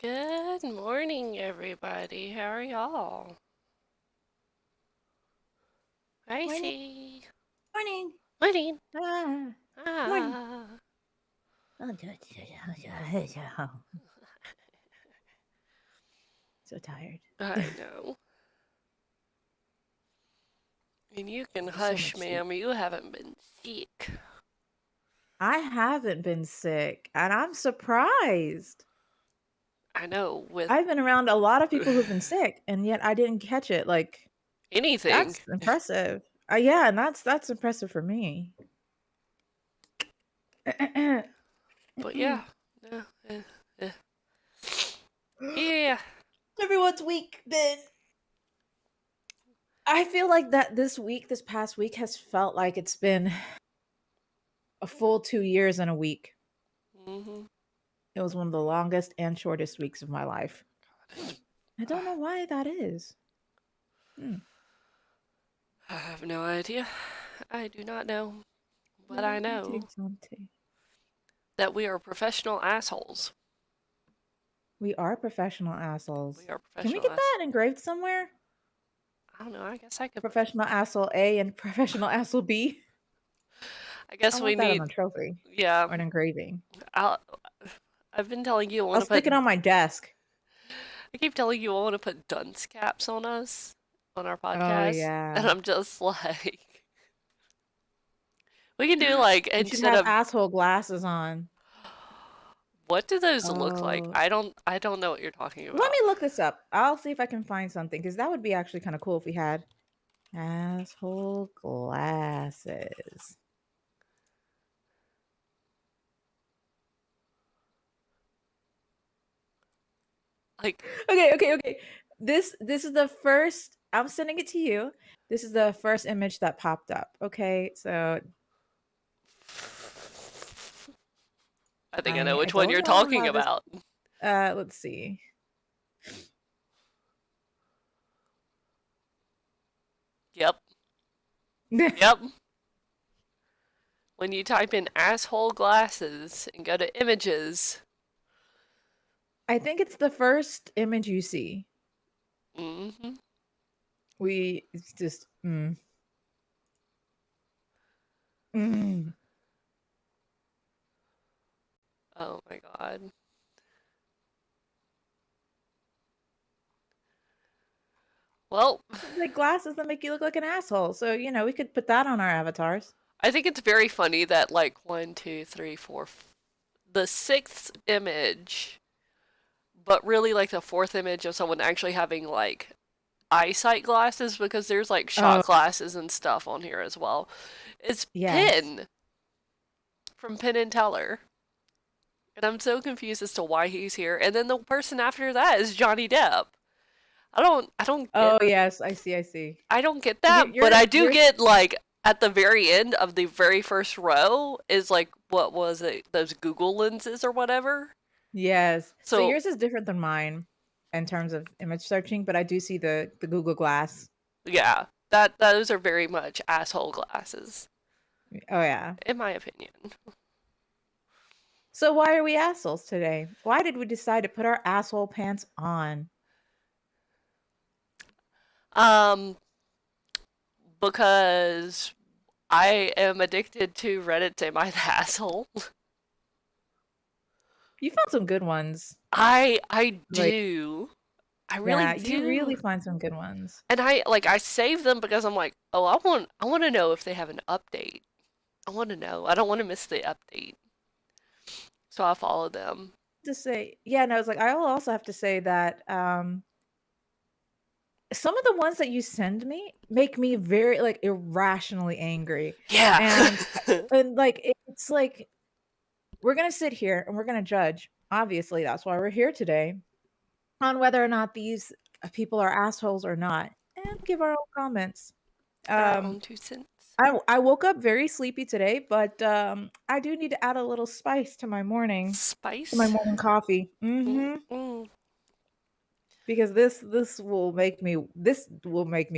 Good morning, everybody. How are y'all? I Morning, see. morning. Morning. Ah, morning. Ah. So tired. I know. And you can Just so hush, much sleep. ma'am. You haven't been sick. I haven't been sick, and I'm surprised. I know, with I've been around a lot of people who've been sick, and yet I didn't catch it. Like, anything. that's impressive. Yeah, and that's impressive for me. But yeah. Yeah. Eh. Yeah. Everyone's week been. I feel like that this past week has felt like it's been a full 2 years and a week. Mm-hmm. It was one of the longest and shortest weeks of my life. It's, I don't know why that is. Hmm. I have no idea. I do not know. But I Very know interessante. that we are professional assholes. We are professional We assholes. are Can we professional get assholes. that engraved somewhere? I don't know. I guess I could. Professional asshole A and professional asshole B. I I guess we want that on need. a trophy Yeah. or an engraving. I'll, I've been telling you I I'll want to put. stick it on my desk. I keep telling you I want to put dunce caps on us on our Oh podcast, and yeah. I'm just like, we can do like You should instead have of asshole glasses on. what do those look like? Oh, I don't know what you're talking let about. me look this up. I'll see if I can find something because that would be actually kind of cool if we had asshole glasses. Like, Okay. This is the first. I'm sending it to you. This is the first image that popped up. Okay, so I think I know I which one don't you're know talking how this. about. Let's see. Yep, yep. When you type in asshole glasses and go to images, I think it's the first image you see. hmm It's just mm. oh my god. Well, Like glasses that make you look like an asshole. So we could put that on our avatars. I think it's very funny that like one, two, three, four, the sixth image, but really like the fourth image of someone actually having like eyesight glasses because there's like Oh shot glasses and stuff on here as well. It's yes, Penn from Penn and Teller. And I'm so confused as to why he's here. And then the person after that is Johnny Depp. oh yes. I see. I don't get Because that, but I do get like at the very end of the very first row is like what was it? Those Google lenses or whatever. yes. So So yours is different than mine in terms of image searching, but I do see the Google Glass. yeah, that those are very much asshole glasses, Oh yeah. in my opinion. So why are we assholes today? Why did we decide to put our asshole pants on? Um, because I am addicted to Reddit. Am I the asshole? You found some good ones. I Like, do. I really yeah, you do. really find some good ones. And I save them because I'm like, oh, I want to know if they have an update. I want to know. I don't want to miss the update. So I follow them. To say, yeah, no, it's like I will also have to say that some of the ones that you send me make me very like irrationally angry. Yeah. And and like it's like we're gonna sit here and we're gonna judge. Obviously, that's why we're here today on whether or not these people are assholes or not, and give our own comments. Our Um, own 2 cents. I woke up very sleepy today, but I do need to add a little spice to my Spice. morning coffee. Mm-mm. Because this will make me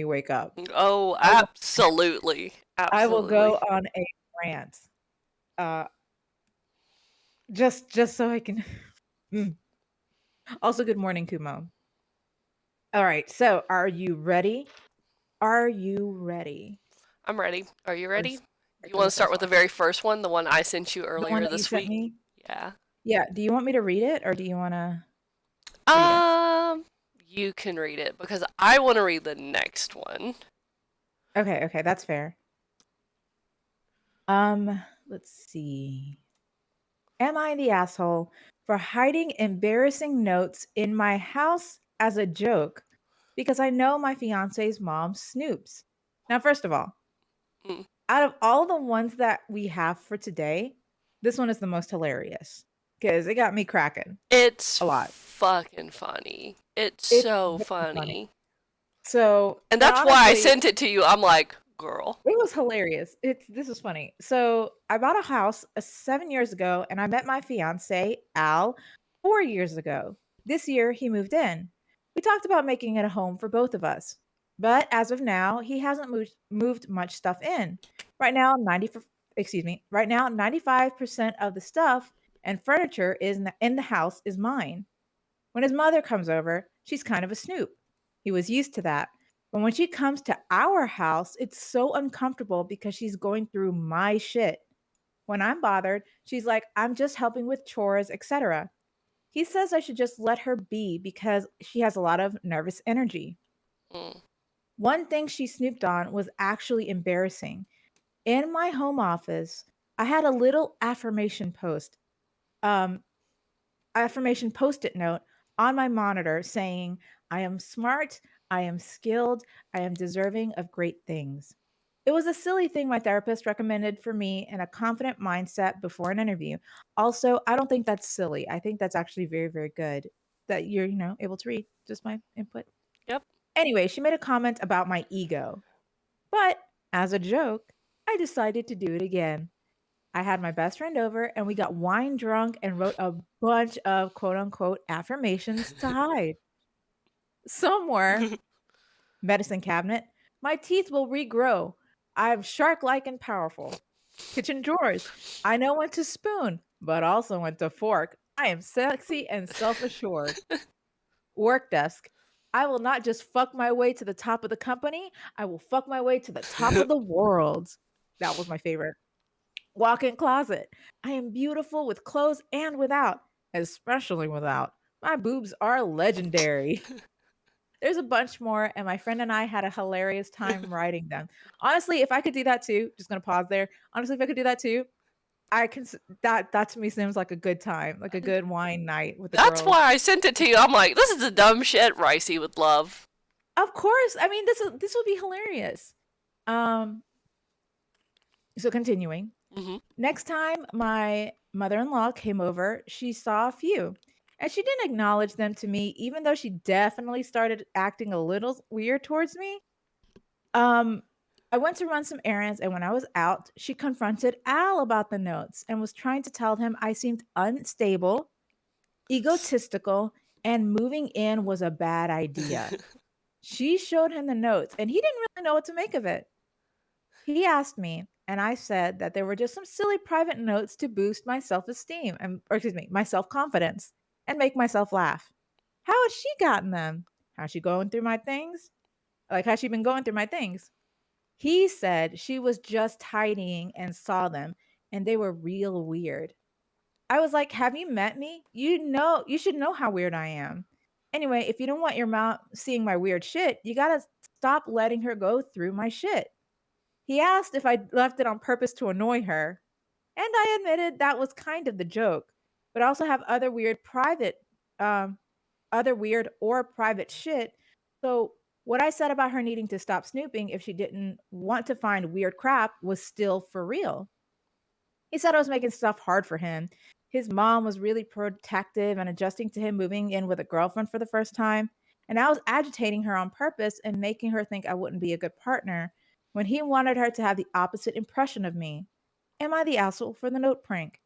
wake up. Oh, I will absolutely. I will go Absolutely. on a rant. Uh, just so I can. Mm. Also, good morning, Kumo. All right, so are you ready? Are you ready I'm ready. Are you for, ready? You for want the to start first with the one? very first one, the one I sent you The one earlier that you this sent week? me? Yeah. Yeah. Do you want me to read it or do you want to read it? Um, you can read it because I want to read the next one. Okay, okay, that's fair. Um, let's see. Am I the asshole for hiding embarrassing notes in my house as a joke because I know my fiance's mom snoops? Now, first of all, Mm. out of all the ones that we have for today, this one is the most hilarious because it got me cracking It's a lot. fucking funny. It's It's so very funny. funny. So, And and that's why I honestly, sent it to you. I'm like, girl. it was hilarious. This is funny. So I bought a house 7 years ago, and I met my fiance Al 4 years ago. This year he moved in. We talked about making it a home for both of us, but as of now, he hasn't moved much stuff in. Right now, 95% of the stuff and furniture is in the house is mine. When his mother comes over, she's kind of a snoop. He was used to that. But when she comes to our house, it's so uncomfortable because she's going through my shit. When I'm bothered, she's like, I'm just helping with chores, etc. He says I should just let her be because she has a lot of nervous energy. Mm. One thing she snooped on was actually embarrassing. In my home office, I had a little um, affirmation post-it note on my monitor saying, I am smart, I am skilled, I am deserving of great things. It was a silly thing my therapist recommended for me and a confident mindset before an interview. Also, I don't think that's silly. I think that's actually very, very good that you're, able to read. Just my input. Yep. Anyway, she made a comment about my ego. But as a joke, I decided to do it again. I had my best friend over and we got wine drunk and wrote a bunch of quote unquote affirmations to hide. Somewhere, medicine cabinet, my teeth will regrow. I'm shark like and powerful. Kitchen drawers, I know when to spoon, but also when to fork. I am sexy and self assured. Work desk, I will not just fuck my way to the top of the company, I will fuck my way to the top of the world. That was my favorite. Walk-in closet. I am beautiful with clothes and without, especially without. My boobs are legendary. There's a bunch more, and my friend and I had a hilarious time writing them. Honestly, if I could do that too, just gonna pause there. Honestly, if I could do that too, I can. That to me seems like a good time, like a good wine night with the That's girls. why I sent it to you. I'm like, this is the dumb shit Ricey would love. Of course, I mean this will be hilarious. Um, so continuing. Hmm. Next time my mother-in-law came over, she saw a few. And she didn't acknowledge them to me, even though she definitely started acting a little weird towards me. Um, I went to run some errands, and when I was out, she confronted Al about the notes and was trying to tell him I seemed unstable, egotistical, and moving in was a bad idea. She showed him the notes, and he didn't really know what to make of it. He asked me, and I said that there were just some silly private notes to boost my self-esteem or excuse me, my self-confidence and make myself laugh. How has she gotten them? How's she going through my things? Like, has she been going through my things? He said she was just tidying and saw them, and they were real weird. I was like, have you met me? You should know how weird I am. Anyway, if you don't want your mom seeing my weird shit, you gotta stop letting her go through my shit. He asked if I left it on purpose to annoy her, and I admitted that was kind of the joke. But I also have um, other weird or private shit. So what I said about her needing to stop snooping if she didn't want to find weird crap was still for real. He said I was making stuff hard for him. His mom was really protective and adjusting to him moving in with a girlfriend for the first time. And I was agitating her on purpose and making her think I wouldn't be a good partner when he wanted her to have the opposite impression of me. Am I the asshole for the note prank?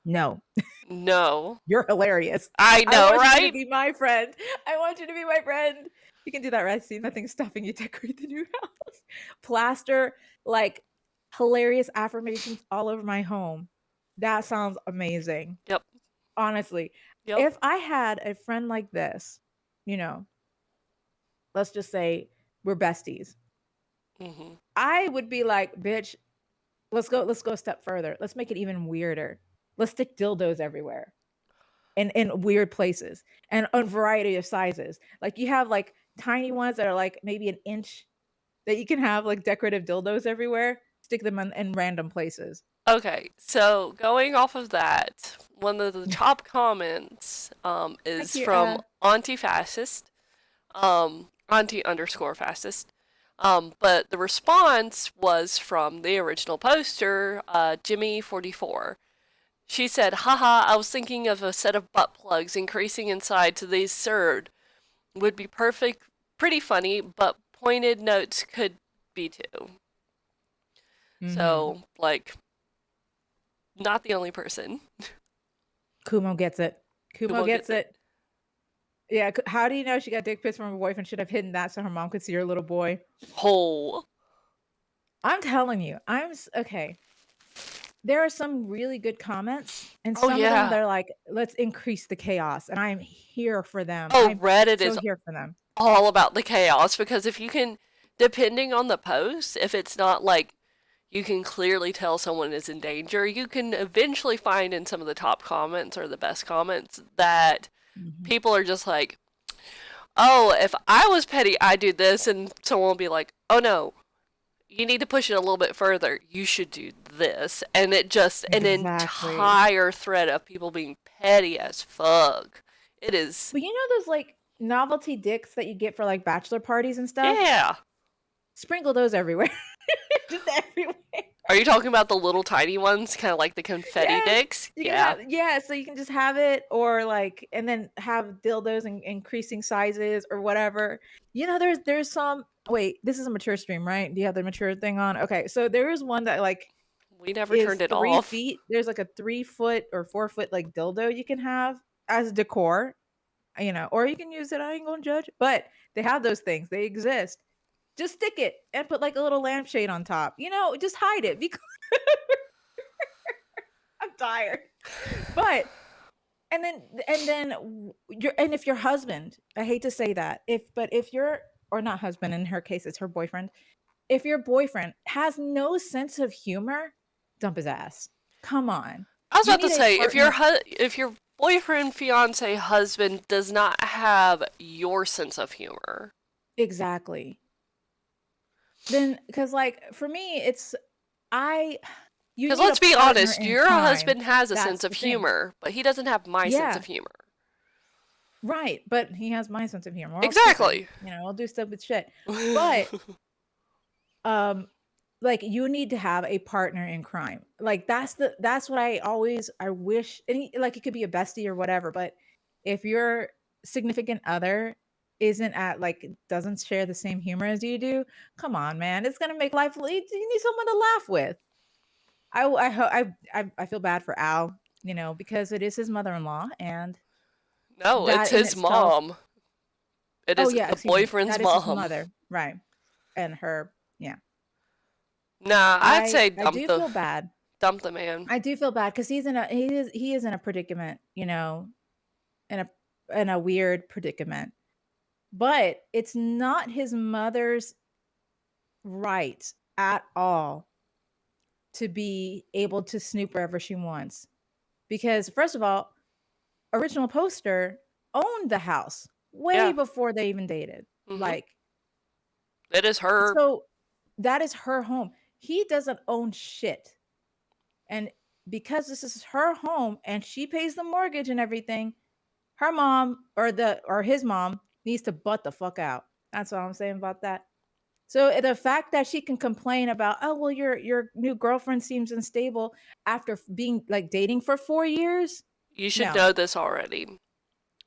No, No. you're hilarious. I I know, want you to right? be my friend. I want you to be my friend. You can do that, right? See, nothing stopping you decorate the new house. Plaster like hilarious affirmations all over my home. That sounds amazing. Yep. honestly, Yep. if I had a friend like this, you know, let's just say we're besties, Hmm. I would be like, "Bitch, let's go a step further. Let's make it even weirder. Let's stick dildos everywhere in weird places and a variety of sizes." Like, you have, like, tiny ones that are, like, maybe an inch that you can have, like, decorative dildos everywhere, stick them in random places. Okay, so going off of that, one of the top comments Hi, is Kier from Auntie Fascist, Auntie underscore Fascist. But the response was from the original poster, Jimmy44. She said, haha, I was thinking of a set of butt plugs increasing inside to these third. Would be perfect, pretty funny, but pointed notes could be too. Mhm. So, like, not the only person Kumo gets it. who Kumo will get gets it it. Yeah, c how do you know she got dick pics from her boyfriend? Should have hidden that so her mom could see her little boy. whole. I'm telling you, okay. There are some really good comments, and Oh, some of them yeah. they're like, "Let's increase the chaos," and I am here for them. Oh, I'm Reddit so is here for them. all about the chaos because if you can, depending on the post, if it's not like you can clearly tell someone is in danger, you can eventually find in some of the top comments or the best comments that Mhm. people are just like, oh, if I was petty, I'd do this. And someone will be like, oh no, you need to push it a little bit further. You should do this. And it just, an Exactly. entire thread of people being petty as fuck. It is, But you know those, like, novelty dicks that you get for, like, bachelor parties and stuff? yeah. Sprinkle those everywhere. Just everywhere. Are you talking about the little tiny ones, kind of like the confetti Yes, dicks? you can Yeah. have yeah, so you can just have it or, like and then have dildos in increasing sizes or whatever. You know, there's some wait, this is a mature stream, right? Do you have the mature thing on? Okay, so there is one that, like, We never is turned it 3 off. feet. There's, like, a 3-foot or 4-foot, like, dildo you can have as decor, or you can use it, I ain't gonna judge, but they have those things, they exist. Just stick it and put, like, a little lampshade on top, just hide it because I'm tired. But and then if your husband, I hate to say that, if you're or not husband, in her case, it's her boyfriend. If your boyfriend has no sense of humor, dump his ass. Come on. I was You about to need a say, partner. if your boyfriend, fiance, husband does not have your sense of humor, Exactly. Then, because like, for me, I you because need a let's be partner honest, in your crime. husband has a sense That's of the thing. humor, but he doesn't have my sense of Yeah, humor. right, but he has my sense of humor. We're all stupid, Exactly. we'll do stupid shit. But Um, like, you need to have a partner in crime. Like, that's what I wish like, it could be a bestie or whatever, but if your significant other isn't at like, doesn't share the same humor as you do, come on, man, it's gonna make life you need someone to laugh with. I feel bad for Al, because it is his mother-in-law, and No, it's that in his itself mom. It oh, is yeah, the excuse me, boyfriend's that is his mom. mother, right, and her yeah. Nah, I'd say I do feel bad. dump the man. I do feel bad because he is in a predicament, in a weird predicament. But it's not his mother's right at all to be able to snoop wherever she wants. Because first of all, original poster owned the house way Yeah, before they even dated. mm-hmm. Like, It is her. so that is her home. He doesn't own shit. And because this is her home and she pays the mortgage and everything, her mom or his mom needs to butt the fuck out. That's all I'm saying about that. So the fact that she can complain about, oh well, your new girlfriend seems unstable after being like dating for 4 years. You should No, know this already.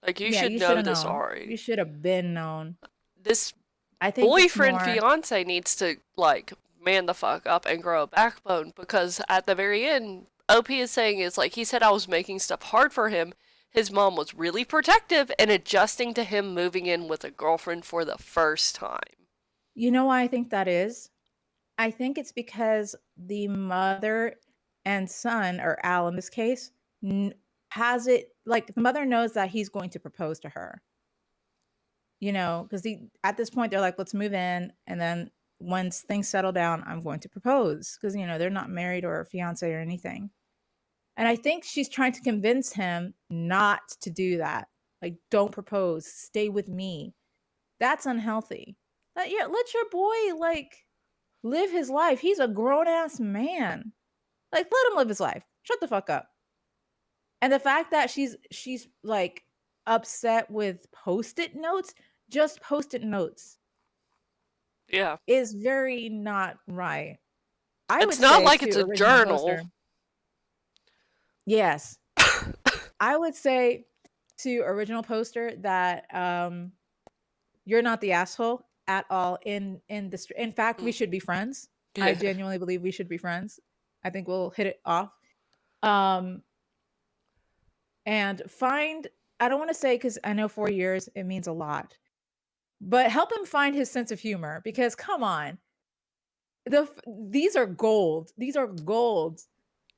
Like, you yeah, should you should know have this known. You already. should have been known. This I think it's boyfriend more. fiance needs to, like, man the fuck up and grow a backbone because at the very end, OP is saying is like, he said I was making stuff hard for him. His mom was really protective and adjusting to him moving in with a girlfriend for the first time. You know why I think that is? I think it's because the mother and son, or Al in this case, has it like the mother knows that he's going to propose to her, because he at this point they're like, let's move in, and then once things settle down, I'm going to propose because they're not married or fiance or anything. And I think she's trying to convince him not to do that. Like, don't propose, stay with me. That's unhealthy. Yeah, let your boy like live his life. He's a grown ass man. Like, let him live his life. Shut the fuck up. And the fact that she's like upset with post-it notes, just post-it notes, Yeah. is very not right. I It's would not say like to it's a original journal. poster, yes. I would say to original poster that you're not the asshole at all in this. In fact, we Mm. should be friends. I Yeah. genuinely believe we should be friends. I think we'll hit it off. Um and find, I don't want to say cuz I know 4 years it means a lot. But help him find his sense of humor because come on. These are gold. These are gold.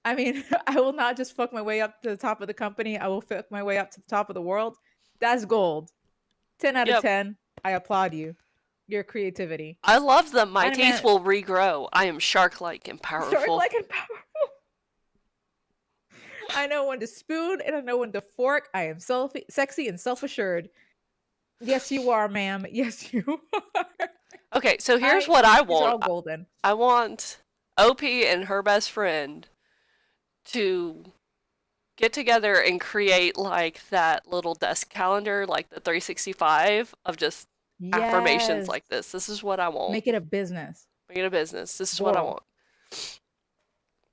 I mean, I will not just fuck my way up to the top of the company. I will fuck my way up to the top of the world. That's gold. 10 out of Yep. 10. I applaud you. Your creativity. I love them. My And teeth man, will regrow. I am shark-like and shark powerful. like and powerful. I know when to spoon and I know when to fork. I am sexy and self assured. Yes, you are, ma'am. Yes, you are. Okay, so here's I. what I These are want. all golden. I want OP and her best friend to get together and create like that little desk calendar, like the 365 of just affirmations Yes. like this. This is what I want. Make it a business. Make it a business. This is what I Girl. want.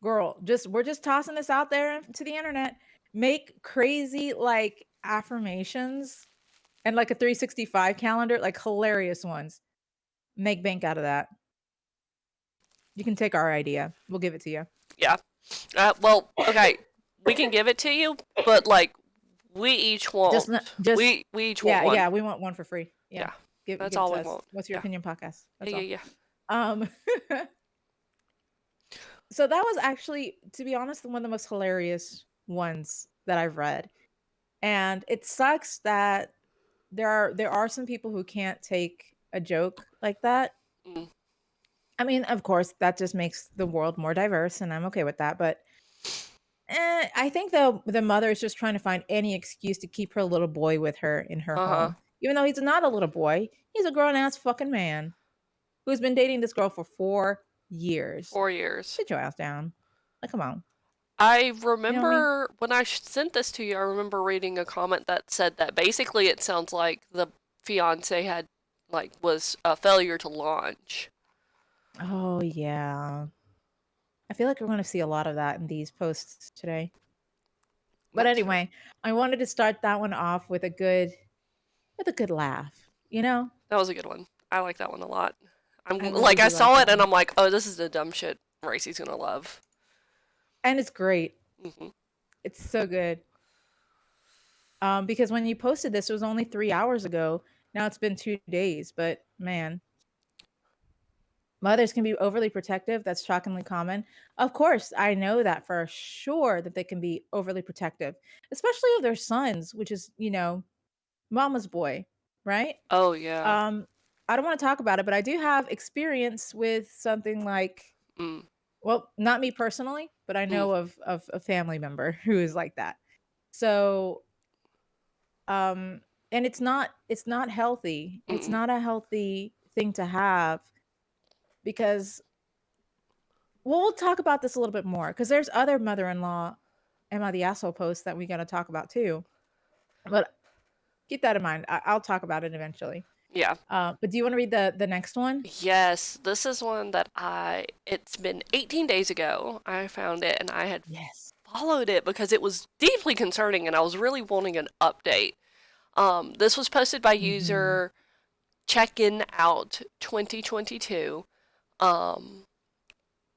Girl. We're just tossing this out there to the internet. Make crazy like affirmations and like a 365 calendar, like hilarious ones. Make bank out of that. You can take our idea. We'll give it to you. Yeah. Well, okay. We can give it to you, but like we each Just want not just we each want yeah, one. yeah, we want one for free. Yeah. Yeah. Give That's give it all to we us. want. What's your Yeah. opinion podcast? Yeah, That's yeah, all. yeah. Um so that was actually, to be honest, one of the most hilarious ones that I've read. And it sucks that there are some people who can't take a joke like that. Mm. I mean, of course, that just makes the world more diverse and I'm okay with that, but I think the mother is just trying to find any excuse to keep her little boy with her in her Uh-huh. home. Even though he's not a little boy, he's a grown ass fucking man who's been dating this girl for 4 years. 4 years. Sit your ass down. Like, come on. I You know what I mean? remember when I sent this to you, I remember reading a comment that said that basically it sounds like the fiance had like was a failure to launch. Oh yeah. I feel like we're going to see a lot of that in these posts today. But Not too. anyway, I wanted to start that one off with a good laugh. You know, That was a good one. I like that one a lot. I'm I like really I do like saw it that and one, I'm like, oh, this is the dumb shit Racey's gonna love. and it's great. Hmm. It's so good. Because when you posted this, it was only 3 hours ago. Now it's been 2 days, but man, mothers can be overly protective. That's shockingly common. Of course, I know that for sure that they can be overly protective, especially of their sons, which is mama's boy, right? Oh yeah. Um, I don't want to talk about it, but I do have experience with something like, Mm, well, not me personally, but I mm, know of a family member who is like that. So, um, and it's not healthy. It's mm. not a healthy thing to have because, well, we'll talk about this a little bit more because there's other mother-in-law am I the asshole posts that we got to talk about too. But keep that in mind. I'll talk about it eventually. Yeah. But do you want to read the next one? Yes, this is one that it's been 18 days ago. I found it and I had Yes. followed it because it was deeply concerning and I was really wanting an update. This was posted by Hmm. user Check-in Out 2022. Um,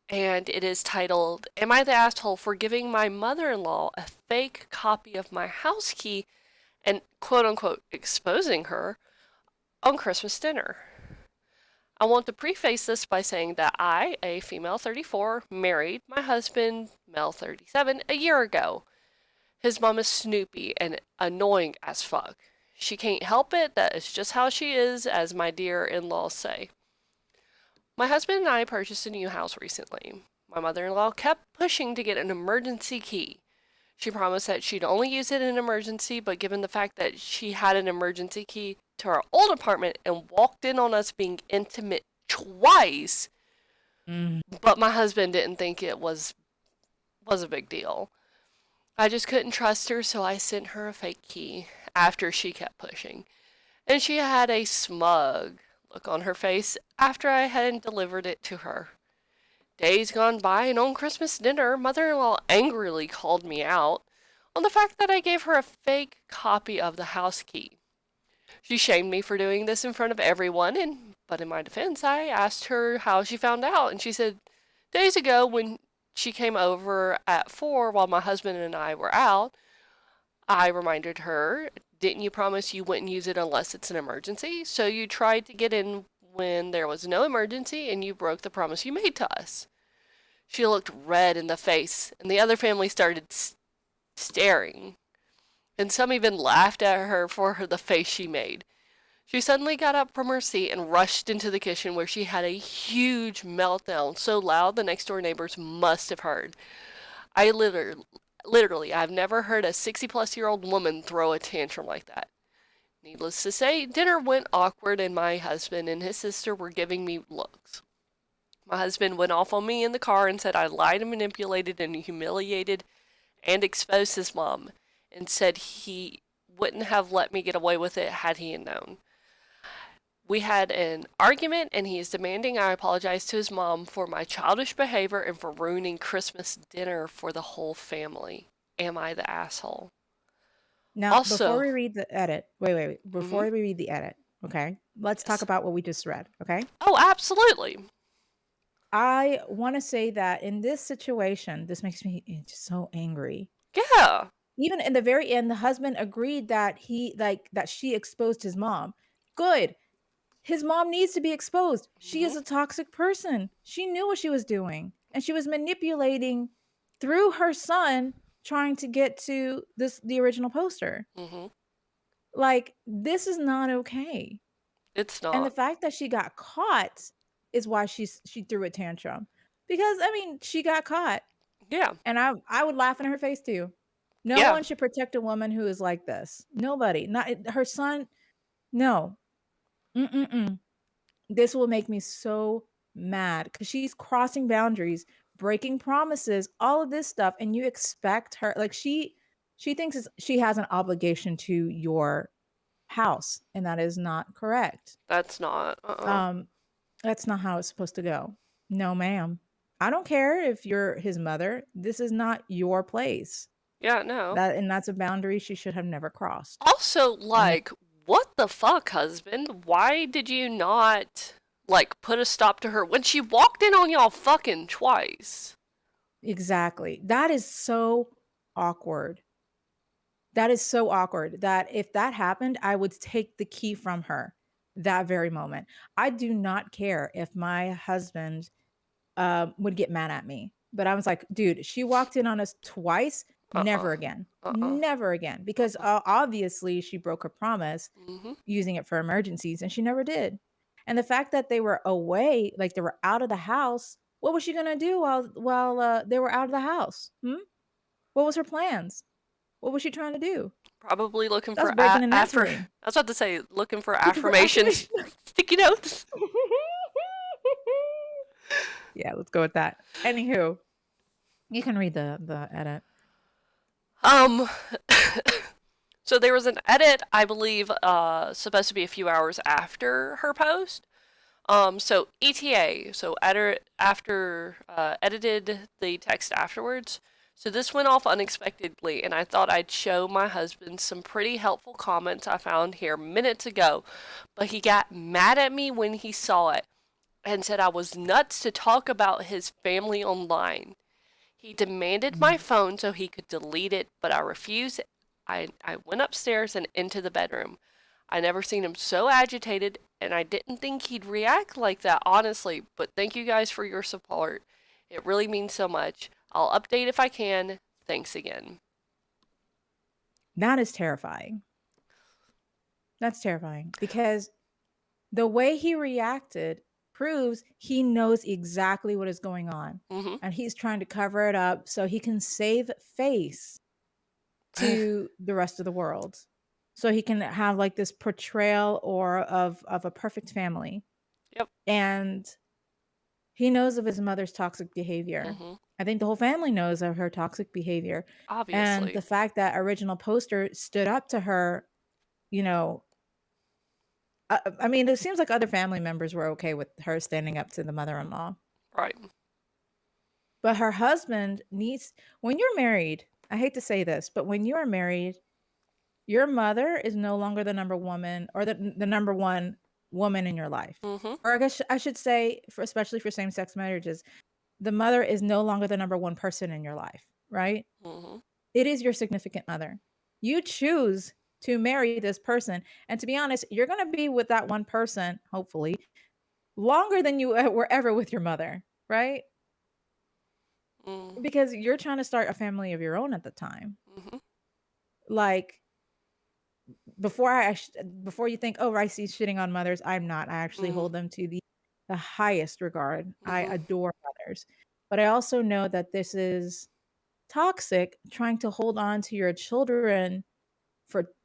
and it is titled, Am I the Asshole for Giving My Mother-in-Law a Fake Copy of My House Key and quote unquote exposing her on Christmas dinner? I want to preface this by saying that I, a female 34, married my husband, male 37, a year ago. His mom is snoopy and annoying as fuck. She can't help it, that is just how she is, as my dear in laws say. My husband and I purchased a new house recently. My mother in law kept pushing to get an emergency key. She promised that she'd only use it in an emergency, but given the fact that she had an emergency key to our old apartment and walked in on us being intimate twice, Mm. but my husband didn't think it was a big deal. I just couldn't trust her, so I sent her a fake key after she kept pushing. And she had a smug look on her face after I had delivered it to her. Days gone by, and on Christmas dinner, mother in law angrily called me out on the fact that I gave her a fake copy of the house key. She shamed me for doing this in front of everyone, but in my defense, I asked her how she found out, and she said days ago when she came over at 4 while my husband and I were out, I reminded her, didn't you promise you wouldn't use it unless it's an emergency? So you tried to get in when there was no emergency and you broke the promise you made to us. She looked red in the face, and the other family started staring. And some even laughed at her for the face she made. She suddenly got up from her seat and rushed into the kitchen where she had a huge meltdown so loud the next door neighbors must have heard. I literally, I've never heard a 60-plus-year-old woman throw a tantrum like that. Needless to say, dinner went awkward and my husband and his sister were giving me looks. My husband went off on me in the car and said I lied and manipulated and humiliated and exposed his mom, and said he wouldn't have let me get away with it had he known. We had an argument, and he is demanding I apologize to his mom for my childish behavior and for ruining Christmas dinner for the whole family. Am I the asshole? Now, before Also, we read the edit, wait. Before mhm. we read the edit, okay? Let's talk Yes. about what we just read, okay? Oh, absolutely. I want to say that in this situation, this makes me just so angry. Yeah. Even in the very end, the husband agreed that that she exposed his mom. Good. His mom needs to be exposed. She is Mhm. a toxic person. She knew what she was doing, and she was manipulating through her son trying to get to the original poster. Mhm. Like, this is not okay. It's And the not. fact that she got caught is why she threw a tantrum. Because I mean, she got caught, Yeah. and I would laugh in her face too. No Yeah. one should protect a woman who is like this. Nobody. Not her son. No. Mm-mm-mm. This will make me so mad because she's crossing boundaries, breaking promises, all of this stuff, and you expect her like she thinks she has an obligation to your house, and that is not correct. That's not. Um, that's not how it's supposed to go. No, ma'am. I don't care if you're his mother. This is not your place. Yeah, no. That's a boundary she should have never crossed. Also, And it like, what the fuck, husband? Why did you not, like, put a stop to her when she walked in on y'all fucking twice? exactly. That is so awkward. That is so awkward that if that happened, I would take the key from her that very moment. I do not care if my husband would get mad at me. But I was like, dude, she walked in on us twice. Uh-uh. Never again. Uh-uh. Never again. Because Uh-uh. obviously she broke her promise Mm-hmm. using it for emergencies and she never did. And the fact that they were away, like they were out of the house, what was she gonna do while they were out of the house? What was her plans? What was she trying to do? Probably looking That's for breaking and after. entering. I was about to say, looking for Looking for affirmations, affirmation. sticky notes. Yeah, let's go with that. Anywho, you can read the edit. Um, so there was an edit, I believe, supposed to be a few hours after her post. So ETA, so edited the text afterwards. So this went off unexpectedly, and I thought I'd show my husband some pretty helpful comments I found here minutes ago, but he got mad at me when he saw it and said I was nuts to talk about his family online. He demanded my Mm. phone so he could delete it, but I refused. I went upstairs and into the bedroom. I never seen him so agitated, and I didn't think he'd react like that, honestly. But thank you guys for your support. It really means so much. I'll update if I can. Thanks again. That is terrifying. That's terrifying because the way he reacted proves he knows exactly what is going on, Mhm. and he's trying to cover it up so he can save face to the rest of the world. So he can have, like, this portrayal or of a perfect family, Yep. and he knows of his mother's toxic behavior. Mhm. I think the whole family knows of her toxic behavior, and the Obviously. fact that original poster stood up to her, you know, I mean, it seems like other family members were okay with her standing up to the mother-in-law, Right. but her husband needs when you're married, I hate to say this, but when you are married, your mother is no longer the number woman or the number 1 woman in your life. Mhm. Or I guess I should say for especially for same-sex marriages, the mother is no longer the number 1 person in your life, right? Mhm. It is your significant other. You choose to marry this person, and to be honest, you're gonna be with that one person, hopefully, longer than you, were ever with your mother, right? Mm. Because you're trying to start a family of your own at the time. Mhm. Like, before you think, "Oh, Ricey's shitting on mothers," I'm not. I actually Mm. hold them to the highest regard. I Mhm. adore mothers. But I also know that this is toxic, trying to hold on to your children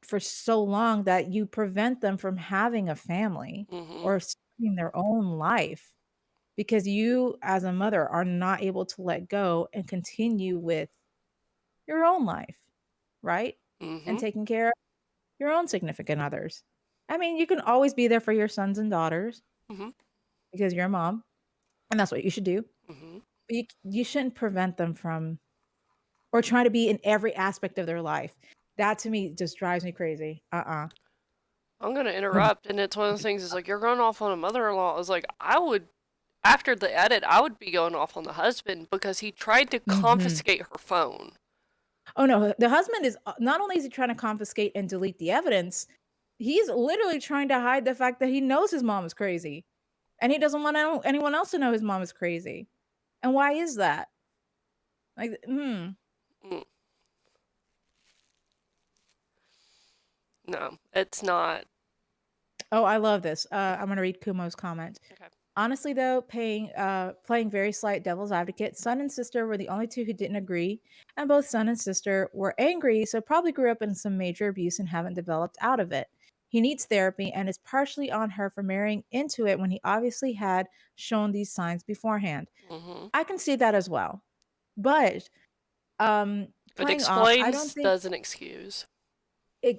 for so long that you prevent them from having a family Mhm. or starting their own life because you, as a mother, are not able to let go and continue with your own life, right? And Mhm. taking care of your own significant others. I mean, you can always be there for your sons and daughters Mhm. because you're a mom, and that's what you should do. Mhm. But you shouldn't prevent them from or try to be in every aspect of their life. That to me just drives me crazy. I'm gonna The interrupt, and it's one of those things. It's like you're going off on a mother-in-law. I was like, I would after the edit, I would be going off on the husband because he tried to Mhm. confiscate her phone. Oh, no, the husband is not only is he trying to confiscate and delete the evidence, he's literally trying to hide the fact that he knows his mom is crazy, and he doesn't want anyone else to know his mom is crazy. And why is that? Like, Mm. No, it's not. Oh, I love this. I'm gonna read Kumo's comment. Okay. Honestly, though, playing very slight devil's advocate, son and sister were the only two who didn't agree, and both son and sister were angry, so probably grew up in some major abuse and haven't developed out of it. He needs therapy and is partially on her for marrying into it when he obviously had shown these signs beforehand. Mhm. I can see that as well. But It playing off, I don't explains, think doesn't excuse.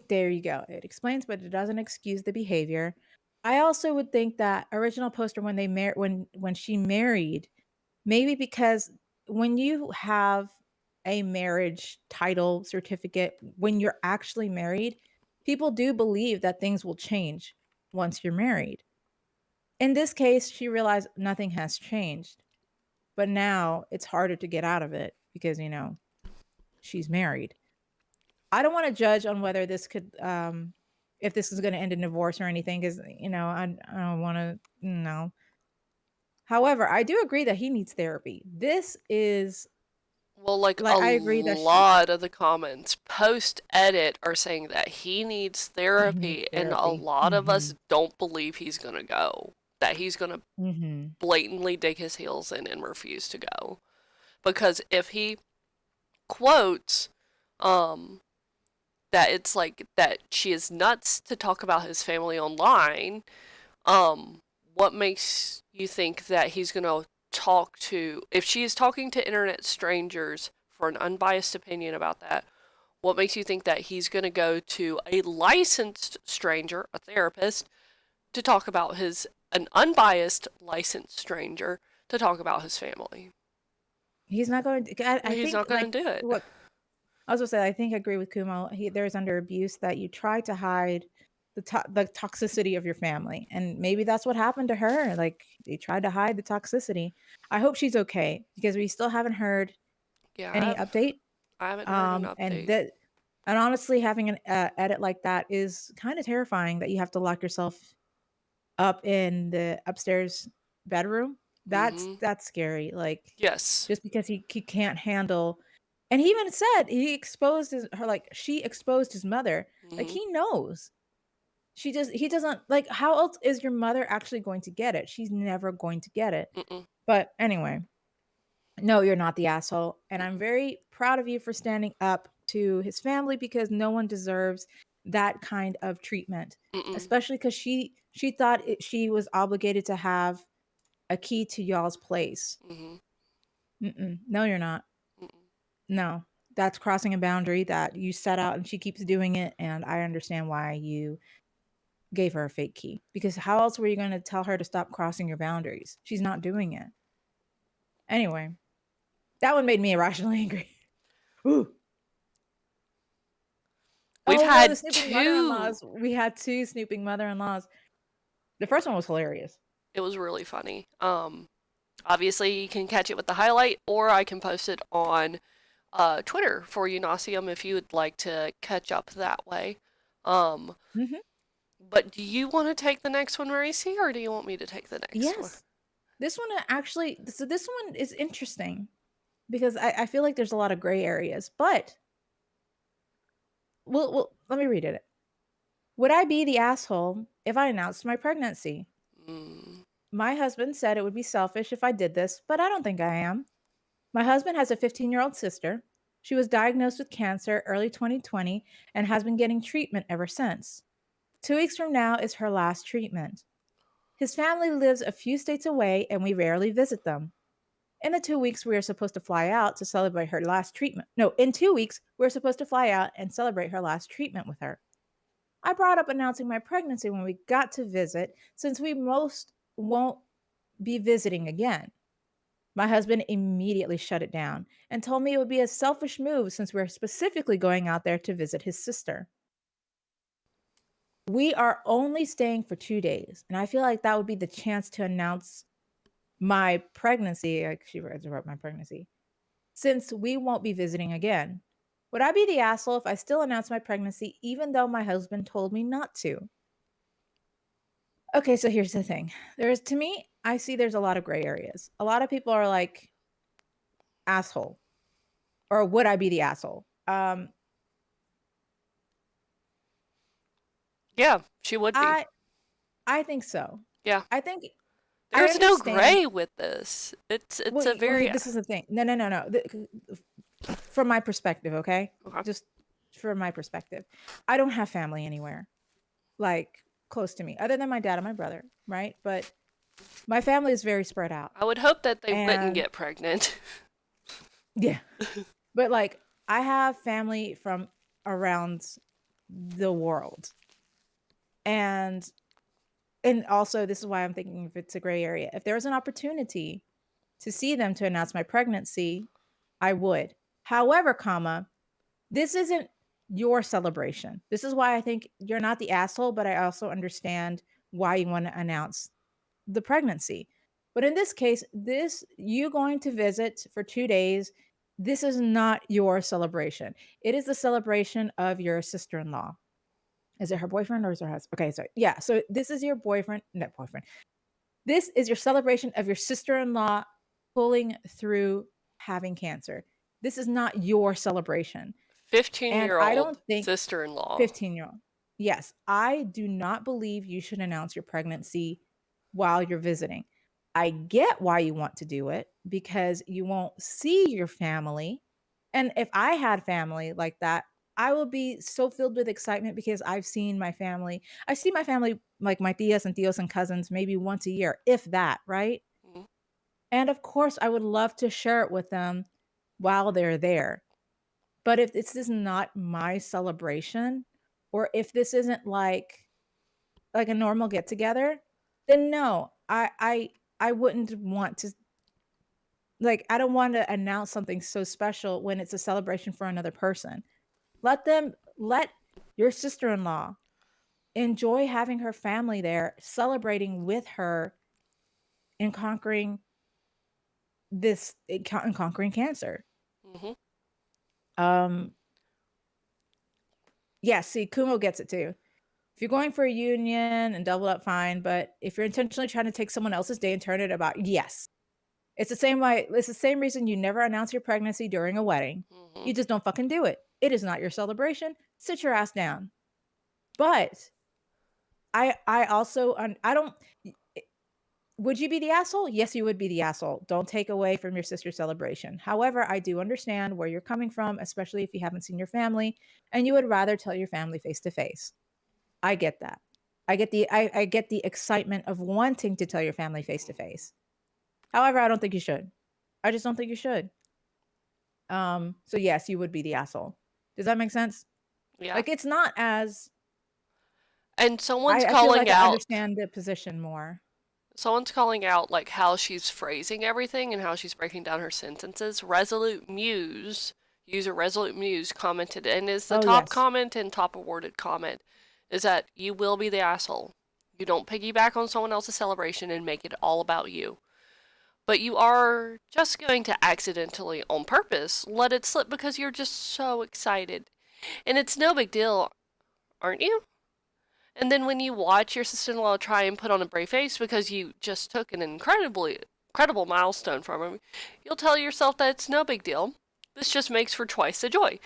there you go. It explains, but it doesn't excuse the behavior. I also would think that original poster when when she married, maybe because when you have a marriage title certificate, when you're actually married, people do believe that things will change once you're married. In this case, she realized nothing has changed, but now it's harder to get out of it because, she's married. I don't wanna judge on whether this could, if this is gonna end in divorce or anything, because I don't wanna no. However, I do agree that he needs therapy. This is Well, like like, a I agree that she lot of the comments post edit are saying that he needs he needs therapy, and a therapy. lot of us Mhm, don't believe he's gonna go. That he's gonna mhm. blatantly dig his heels in and refuse to go. Because if he quotes, um, that it's like that she is nuts to talk about his family online, um, what makes you think that he's gonna talk to, if she is talking to internet strangers for an unbiased opinion about that, what makes you think that he's gonna go to a licensed stranger, a therapist, to talk about an unbiased licensed stranger to talk about his family? He's not going to I He's think, not gonna like, do it. what I was gonna say, I think I agree with Kumo. There's under abuse that you try to hide the toxicity of your family, and maybe that's what happened to her. Like they tried to hide the toxicity. I hope she's okay because we still haven't heard Yeah, any update. I haven't heard an And update. that and honestly, having an edit like that is kind of terrifying. That you have to lock yourself up in the upstairs bedroom. That's Mm-hmm. that's scary. Like Yes. just because he can't handle. And he even said he exposed her, like, she exposed his mother. Like, Mhm. he knows. He doesn't like, how else is your mother actually going to get it? She's never going to get it. Mm-mm. But anyway, no, you're not the asshole, and I'm Mm-mm. very proud of you for standing up to his family because no one deserves that kind of treatment, Mm-mm. especially because she thought she was obligated to have a key to y'all's place. Mhm. Mm-mm. No, you're not. Mm-mm. No, that's crossing a boundary that you set out, and she keeps doing it. And I understand why you gave her a fake key because how else were you going to tell her to stop crossing your boundaries? She's not doing it. Anyway, that one made me irrationally angry. Ooh. We've Oh no, the had snooping two. mother-in-laws. We had 2 snooping mother-in-laws. The first one was hilarious. It was really funny. Obviously, you can catch it with the highlight, or I can post it on Twitter for you, Nasium, if you would like to catch up that way. Um, Mhm. but do you want to take the next one, Marisi, or do you want me to take the next one? Yes. This one actually so this one is interesting because I feel like there's a lot of gray areas, but well, let me read it. Would I be the asshole if I announced my pregnancy? Mm. My husband said it would be selfish if I did this, but I don't think I am. My husband has a 15-year-old sister. She was diagnosed with cancer early 2020 and has been getting treatment ever since. 2 weeks from now is her last treatment. His family lives a few states away and we rarely visit them. In the 2 weeks, we are supposed to fly out to celebrate her last treatment. No, in 2 weeks, we're supposed to fly out and celebrate her last treatment with her. I brought up announcing my pregnancy when we got to visit, since we most won't be visiting again. My husband immediately shut it down and told me it would be a selfish move since we're specifically going out there to visit his sister. We are only staying for 2 days, and I feel like that would be the chance to announce my pregnancy. Like she wrote my pregnancy, since we won't be visiting again. Would I be the asshole if I still announce my pregnancy even though my husband told me not to? Okay, so here's the thing. There's to me, I see there's a lot of gray areas. A lot of people are like asshole or would I be the asshole? Yeah, she would be. I I think so. Yeah. I think I There's no understand. gray with this. It's Well, a okay, very this is the thing. No, no, no, no. From my perspective, okay? okay. Just from my perspective. I don't have family anywhere like close to me other than my dad and my brother, right? But my family is very spread out. I would hope that they wouldn't And get pregnant. yeah, but like I have family from around the world. And also this is why I'm thinking if it's a gray area. If there was an opportunity to see them to announce my pregnancy, I would. However, comma, this isn't your celebration. This is why I think you're not the asshole, but I also understand why you want to announce the pregnancy. But in this case, this you going to visit for 2 days, this is not your celebration. It is the celebration of your sister-in-law. Is it her boyfriend or is it her husband? Okay, so yeah, so this is your boyfriend, not boyfriend. This is your celebration of your sister-in-law pulling through having cancer. This is not your celebration. 15 And year I don't old think sister in law. 15-year-old. Yes, I do not believe you should announce your pregnancy while you're visiting. I get why you want to do it because you won't see your family. And if I had family like that, I will be so filled with excitement because I've seen my family. I see my family, like my tias and tios and cousins, maybe once a year, if that, right? Mhm. And of course, I would love to share it with them while they're there. But if this is not my celebration, or if this isn't like a normal get together, then no, I wouldn't want to like I don't want to announce something so special when it's a celebration for another person. Let your sister-in-law enjoy having her family there celebrating with her in conquering in conquering cancer. Mhm. Um yeah, see Kumo gets it too. If you're going for a union and double up, fine. But if you're intentionally trying to take someone else's day and turn it about, yes. It's the same way it's the same reason you never announce your pregnancy during a wedding. Hmm. You just don't fucking do it. It is not your celebration. Sit your ass down. But I also I don't would you be the asshole? Yes, you would be the asshole. Don't take away from your sister's celebration. However, I do understand where you're coming from, especially if you haven't seen your family and you would rather tell your family face to face. I get that. I get the excitement of wanting to tell your family face to face. However, I don't think you should. I just don't think you should. So yes, you would be the asshole. Does that make sense? Yeah. Like it's not as And I feel like I understand the position more. someone's calling out like how she's phrasing everything and how she's breaking down her sentences. Resolute Muse, user Resolute Muse commented, and is the Oh top yes. comment and top awarded comment is that you will be the asshole. You don't piggyback on someone else's celebration and make it all about you. But you are just going to accidentally, on purpose, let it slip because you're just so excited. And it's no big deal, aren't you? And then when you watch your sister-in-law try and put on a brave face because you just took an incredible milestone from him, you'll tell yourself that it's no big deal. This just makes for twice the joy.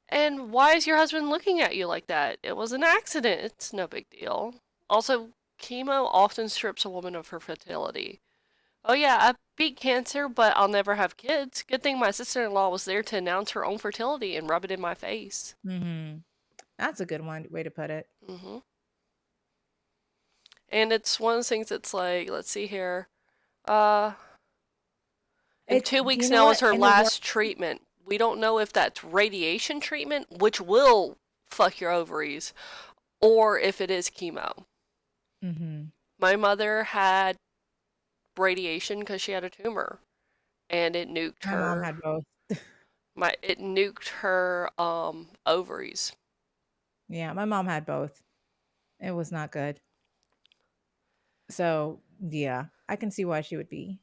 And why is your husband looking at you like that? It was an accident. It's no big deal. Also, chemo often strips a woman of her fertility. Oh yeah, I beat cancer, but I'll never have kids. Good thing my sister-in-law was there to announce her own fertility and rub it in my face. Mhm. That's a good way to put it. Hmm. And it's one of those things that's like, let's see here. Uh, in It's two you weeks know now what? is her And the work last treatment. We don't know if that's radiation treatment, which will fuck your ovaries, or if it is chemo. Mhm. My mother had radiation because she had a tumor, and it nuked My mom her. had both. It nuked her ovaries. Yeah, my mom had both. It was not good. So, yeah, I can see why she would be.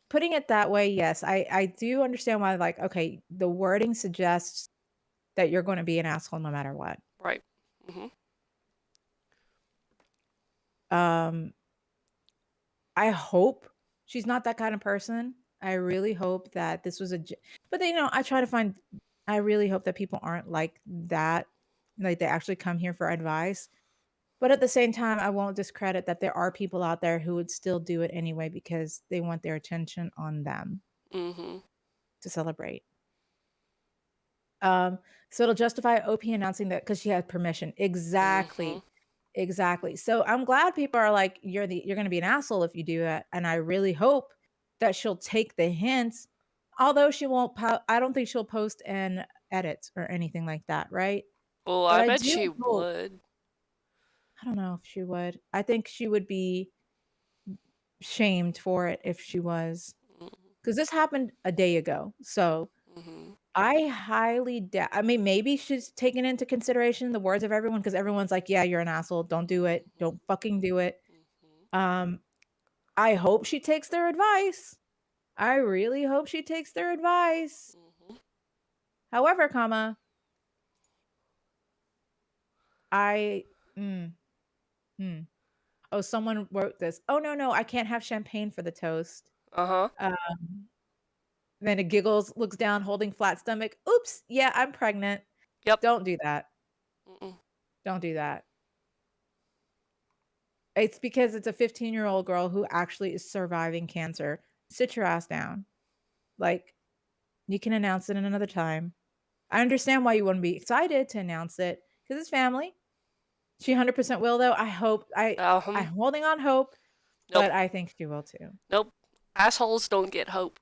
Putting it that way, yes, I do understand why, like, okay, the wording suggests that you're gonna be an asshole no matter what. Right. Hmm. Um, I hope she's not that kind of person. I really hope that this was a but, then, I really hope that people aren't like that, like, they actually come here for advice. But at the same time, I won't discredit that there are people out there who would still do it anyway because they want their attention on them Hmm. to celebrate. Um, so it'll justify OP announcing that because she had permission. Hmm. Exactly. Exactly. So I'm glad people are like, you're gonna be an asshole if you do that. And I really hope that she'll take the hints. Although she won't I don't think she'll post an edit or anything like that, right? Well, But I I bet do she hope would. I don't know if she would. I think she would be shamed for it if she was, because this happened a day ago. So Hmm. I highly doubt. I mean, maybe she's taking into consideration the words of everyone because everyone's like, "Yeah, you're an asshole. Don't do it. Hmm. Don't fucking do it." Hmm. Um, I hope she takes their advice. I really hope she takes their advice. Hmm. However, comma, I mm, hmm. Oh, someone wrote this. "Oh, no, no, I can't have champagne for the toast." Uh-huh. Um, then it giggles, looks down, holding flat stomach. "Oops, yeah, I'm pregnant." Yep. Don't do that. Mm-mm. Don't do that. It's because it's a 15-year-old girl who actually is surviving cancer. Sit your ass down. Like, you can announce it in another time. I understand why you wouldn't be excited to announce it because it's family. She 100% will though. I'm Um, holding on hope, nope. but I think she will too. Nope. Assholes don't get hope.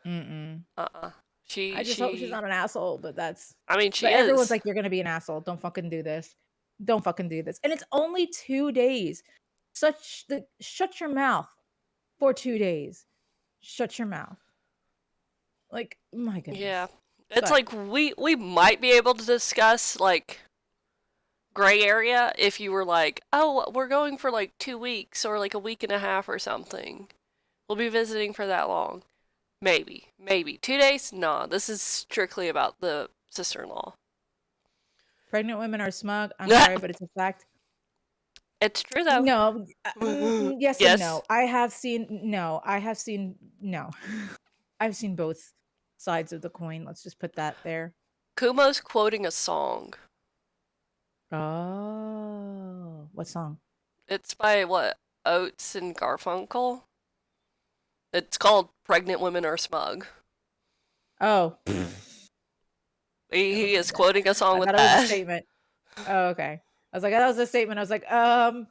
Mm-mm. Uh-uh. I just hope she's She not an asshole, but I mean, she but everyone's is. like, "You're gonna be an asshole. Don't fucking do this. Don't fucking do this." And it's only 2 days. Shut your mouth for 2 days. Shut your mouth. Like, my Yeah. goodness. It's But like we might be able to discuss like gray area if you were like, "Oh, we're going for like 2 weeks or like a week and a half or something. We'll be visiting for that long." Maybe. Maybe. 2 days? No, this is strictly about the sister-in-law. pregnant women are smug. I'm sorry, but it's a fact. It's true though. No, yes and Yes. no. I have seen no, I have seen no. I've seen both sides of the coin, let's just put that there. Kumo's quoting a song. Oh, what song? It's by what? Oates and Garfunkel? It's called Pregnant Women Are Smug. Oh, He never is mind then. quoting a song I with thought it was a that. statement. Oh, okay. I was like, "That was a statement." I was like, oh,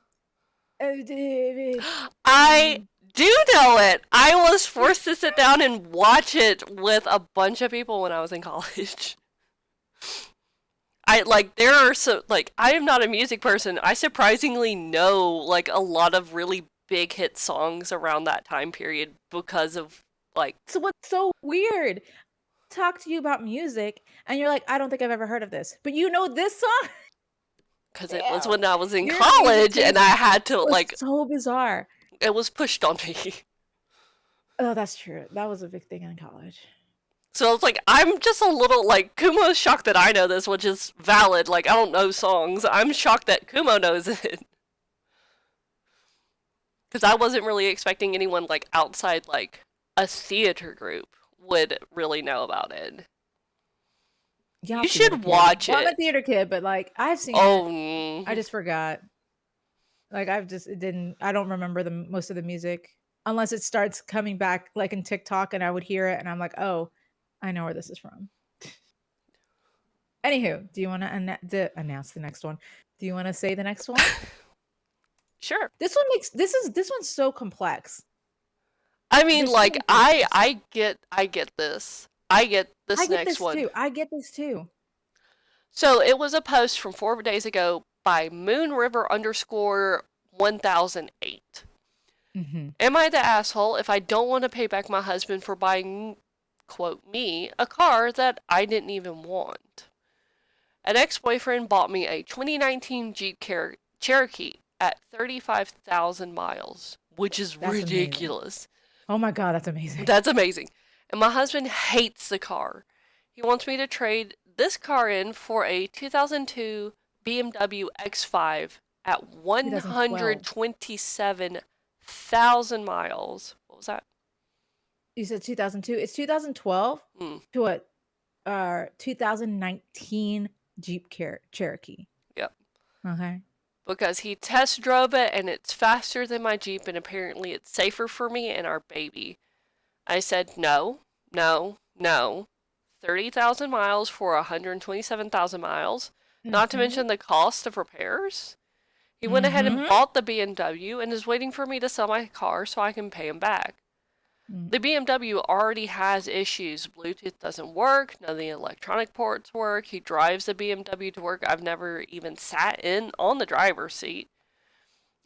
David, I do know it. I was forced to sit down and watch it with a bunch of people when I was in college. I like there are so like I am not a music person. I surprisingly know like a lot of really big hit songs around that time period because of like So what's so weird? Talk to you about music, and you're like, "I don't think I've ever heard of this," but you know this song? because it was Damn. when I was in Your music college and taste I had to was like so bizarre. it was pushed on me. Oh, that's true. That was a big thing in college. So it's like I'm just a little like Kumo's shocked that I know this, which is valid. Like I don't know songs. I'm shocked that Kumo knows it because I wasn't really expecting anyone like outside like a theater group would really know about it. Yeah, You theater should kid. watch Well, I'm a it. theater kid, but, like, I've seen it. Oh, I just forgot. Like, I've just it didn't I don't remember the most of the music unless it starts coming back, like, in TikTok, and I would hear it, and I'm like, "Oh, I know where this is from." Anywho, do you wanna announce the next one? Do you wanna say the next one? sure. This one's so complex. I mean, There's so like many pieces. I get this. I get I this get next this one. too. I get this too. So it was a post from 4 days ago by Moon River underscore 1008. Mhm. Am I the asshole if I don't want to pay back my husband for buying, quote, me, a car that I didn't even want? An ex boyfriend bought me a 2019 Jeep Cherokee at 35,000 miles, which is That's amazing. ridiculous. Oh my god, that's amazing. That's amazing. And my husband hates the car. He wants me to trade this car in for a 2002 BMW X5 at 2012. 127,000 miles. What was that? You said 2002? It's 2012 Mm, to a 2019 Jeep Cherokee. yep. Okay. Because he test drove it and it's faster than my Jeep and apparently it's safer for me and our baby. I said no, no, no. 30,000 miles for 127,000 miles, not to Mhm. mention the cost of repairs. He went ahead and Mhm. bought the BMW and is waiting for me to sell my car so I can pay him back. Mm. The BMW already has issues. Bluetooth doesn't work, none of the electronic ports work. He drives the BMW to work. I've never even sat in on the driver's seat.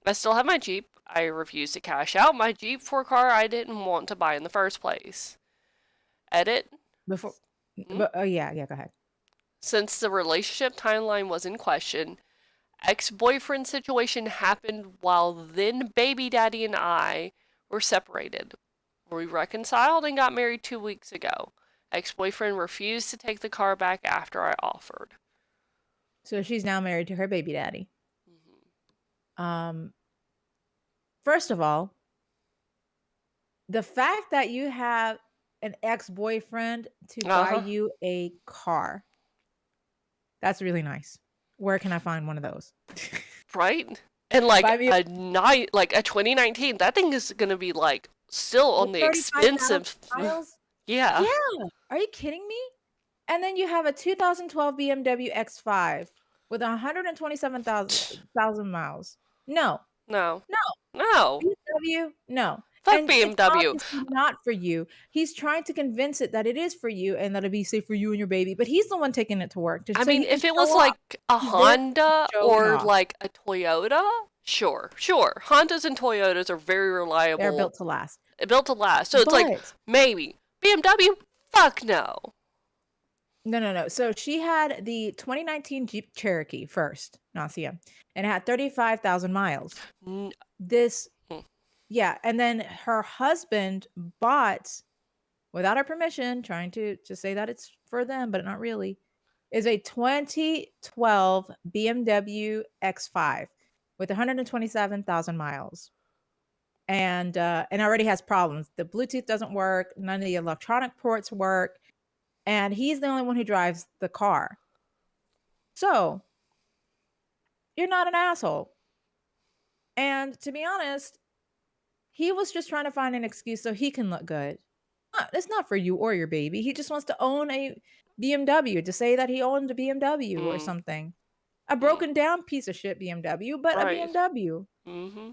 I still have my Jeep. I refuse to cash out my Jeep for a car I didn't want to buy in the first place. Edit. Before Hmm? but oh, yeah, yeah, go ahead. Since the relationship timeline was in question, ex-boyfriend situation happened while then baby daddy and I were separated. We reconciled and got married 2 weeks ago. Ex-boyfriend refused to take the car back after I offered. So she's now married to her baby daddy. Mm-hmm. Um, first of all, the fact that you have an ex-boyfriend to Uh buy huh. you a car, that's really nice. Where can I find one of those? Right? And like Buy me a night, like a 2019, that thing is gonna be like still on with the 35,000 expensive. miles? Yeah. Yeah. Are you kidding me? And then you have a 2012 BMW X5 with 127,000 miles. No, No. no, No. BMW, no. Fuck And it's BMW. obviously not for you. He's trying to convince it that it is for you and that it'll be safe for you and your baby, but he's the one taking it to work just I so mean, he can if it show was off. like a He's there Honda showing or off. like a Toyota, sure, sure. Hondas and Toyotas are very They're reliable, built to last. built to last. So it's like But maybe BMW. Fuck no. no, no, no. So she had the 2019 Jeep Cherokee first, Nasia, and it had 35,000 miles. N- This mm, Yeah, and then her husband bought, without her permission, trying to say that it's for them, but not really, is a 2012 BMW X5. with 127,000 miles. And already has problems. The Bluetooth doesn't work, none of the electronic ports work, and he's the only one who drives the car. So, you're not an asshole. And to be honest, he was just trying to find an excuse so he can look good. It's not for you or your baby. He just wants to own a BMW, to say that he owned a BMW or Mm, something. A mm, broken down piece of shit BMW, but a right. BMW. Mm-hmm.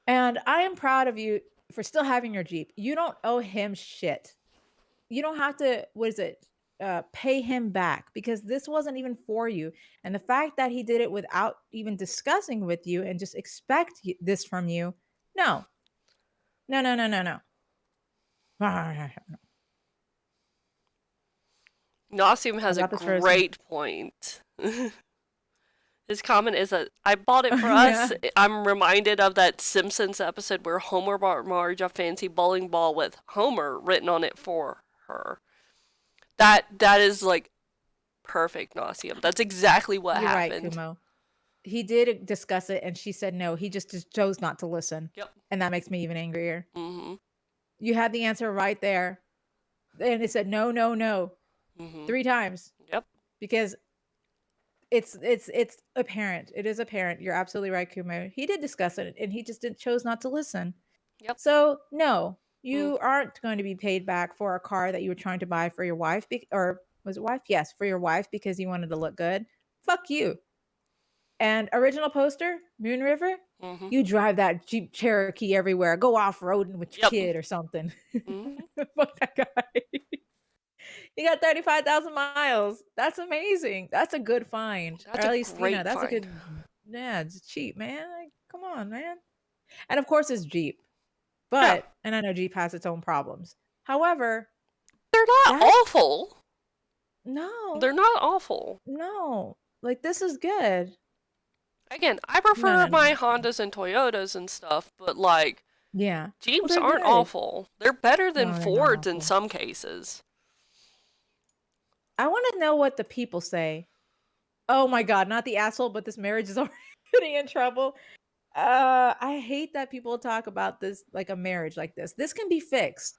And I am proud of you for still having your Jeep. You don't owe him shit. You don't have to, what is it? Pay him back, because this wasn't even for you. And the fact that he did it without even discussing with you and just expect this from you. No. No, no, no, no, no. I Nasim has a got this person. great point. His comment is that I bought it for us. Yeah. I'm reminded of that Simpsons episode where Homer bought Marge a fancy bowling ball with Homer written on it for her. That is like perfect, Nasim. That's exactly what You're right, happened. Kumo. He did discuss it and she said no. He just chose not to listen. Yep. And that makes me even angrier. Mm-hmm. You had the answer right there. And it said no, no, no Mm-hmm. 3 times, Yep. because it's apparent. It is apparent. You're absolutely right, Kumo. He did discuss it and he just chose not to listen. Yep. So, no, Mm. you aren't going to be paid back for a car that you were trying to buy for your wife, or was it wife? Yes, for your wife, because you wanted to look good. Fuck you. And original poster, Moon River, Mm-hmm. you drive that Jeep Cherokee everywhere. Go off-roading with your Yep. kid or something. Mm-hmm. Fuck that guy. He got 35,000 miles. That's amazing. That's a good find. Or That's at a least, great that's a find. good, yeah, it's cheap, man. Like, come on, man. And of course, it's Jeep. Yeah. And I know Jeep has its own problems. However, They're not that awful. no, They're not awful. no. Like, this is good. Again, I No, no, prefer no, my no, no. Hondas and Toyotas and stuff, but like Yeah. Well, Jeeps they're aren't good. awful. They're better than No, they're not Fords in awful. some cases. I want to know what the people say. Oh my God, not the asshole, but this marriage is already getting in trouble. I hate that people talk about this like a marriage like this. This can be fixed.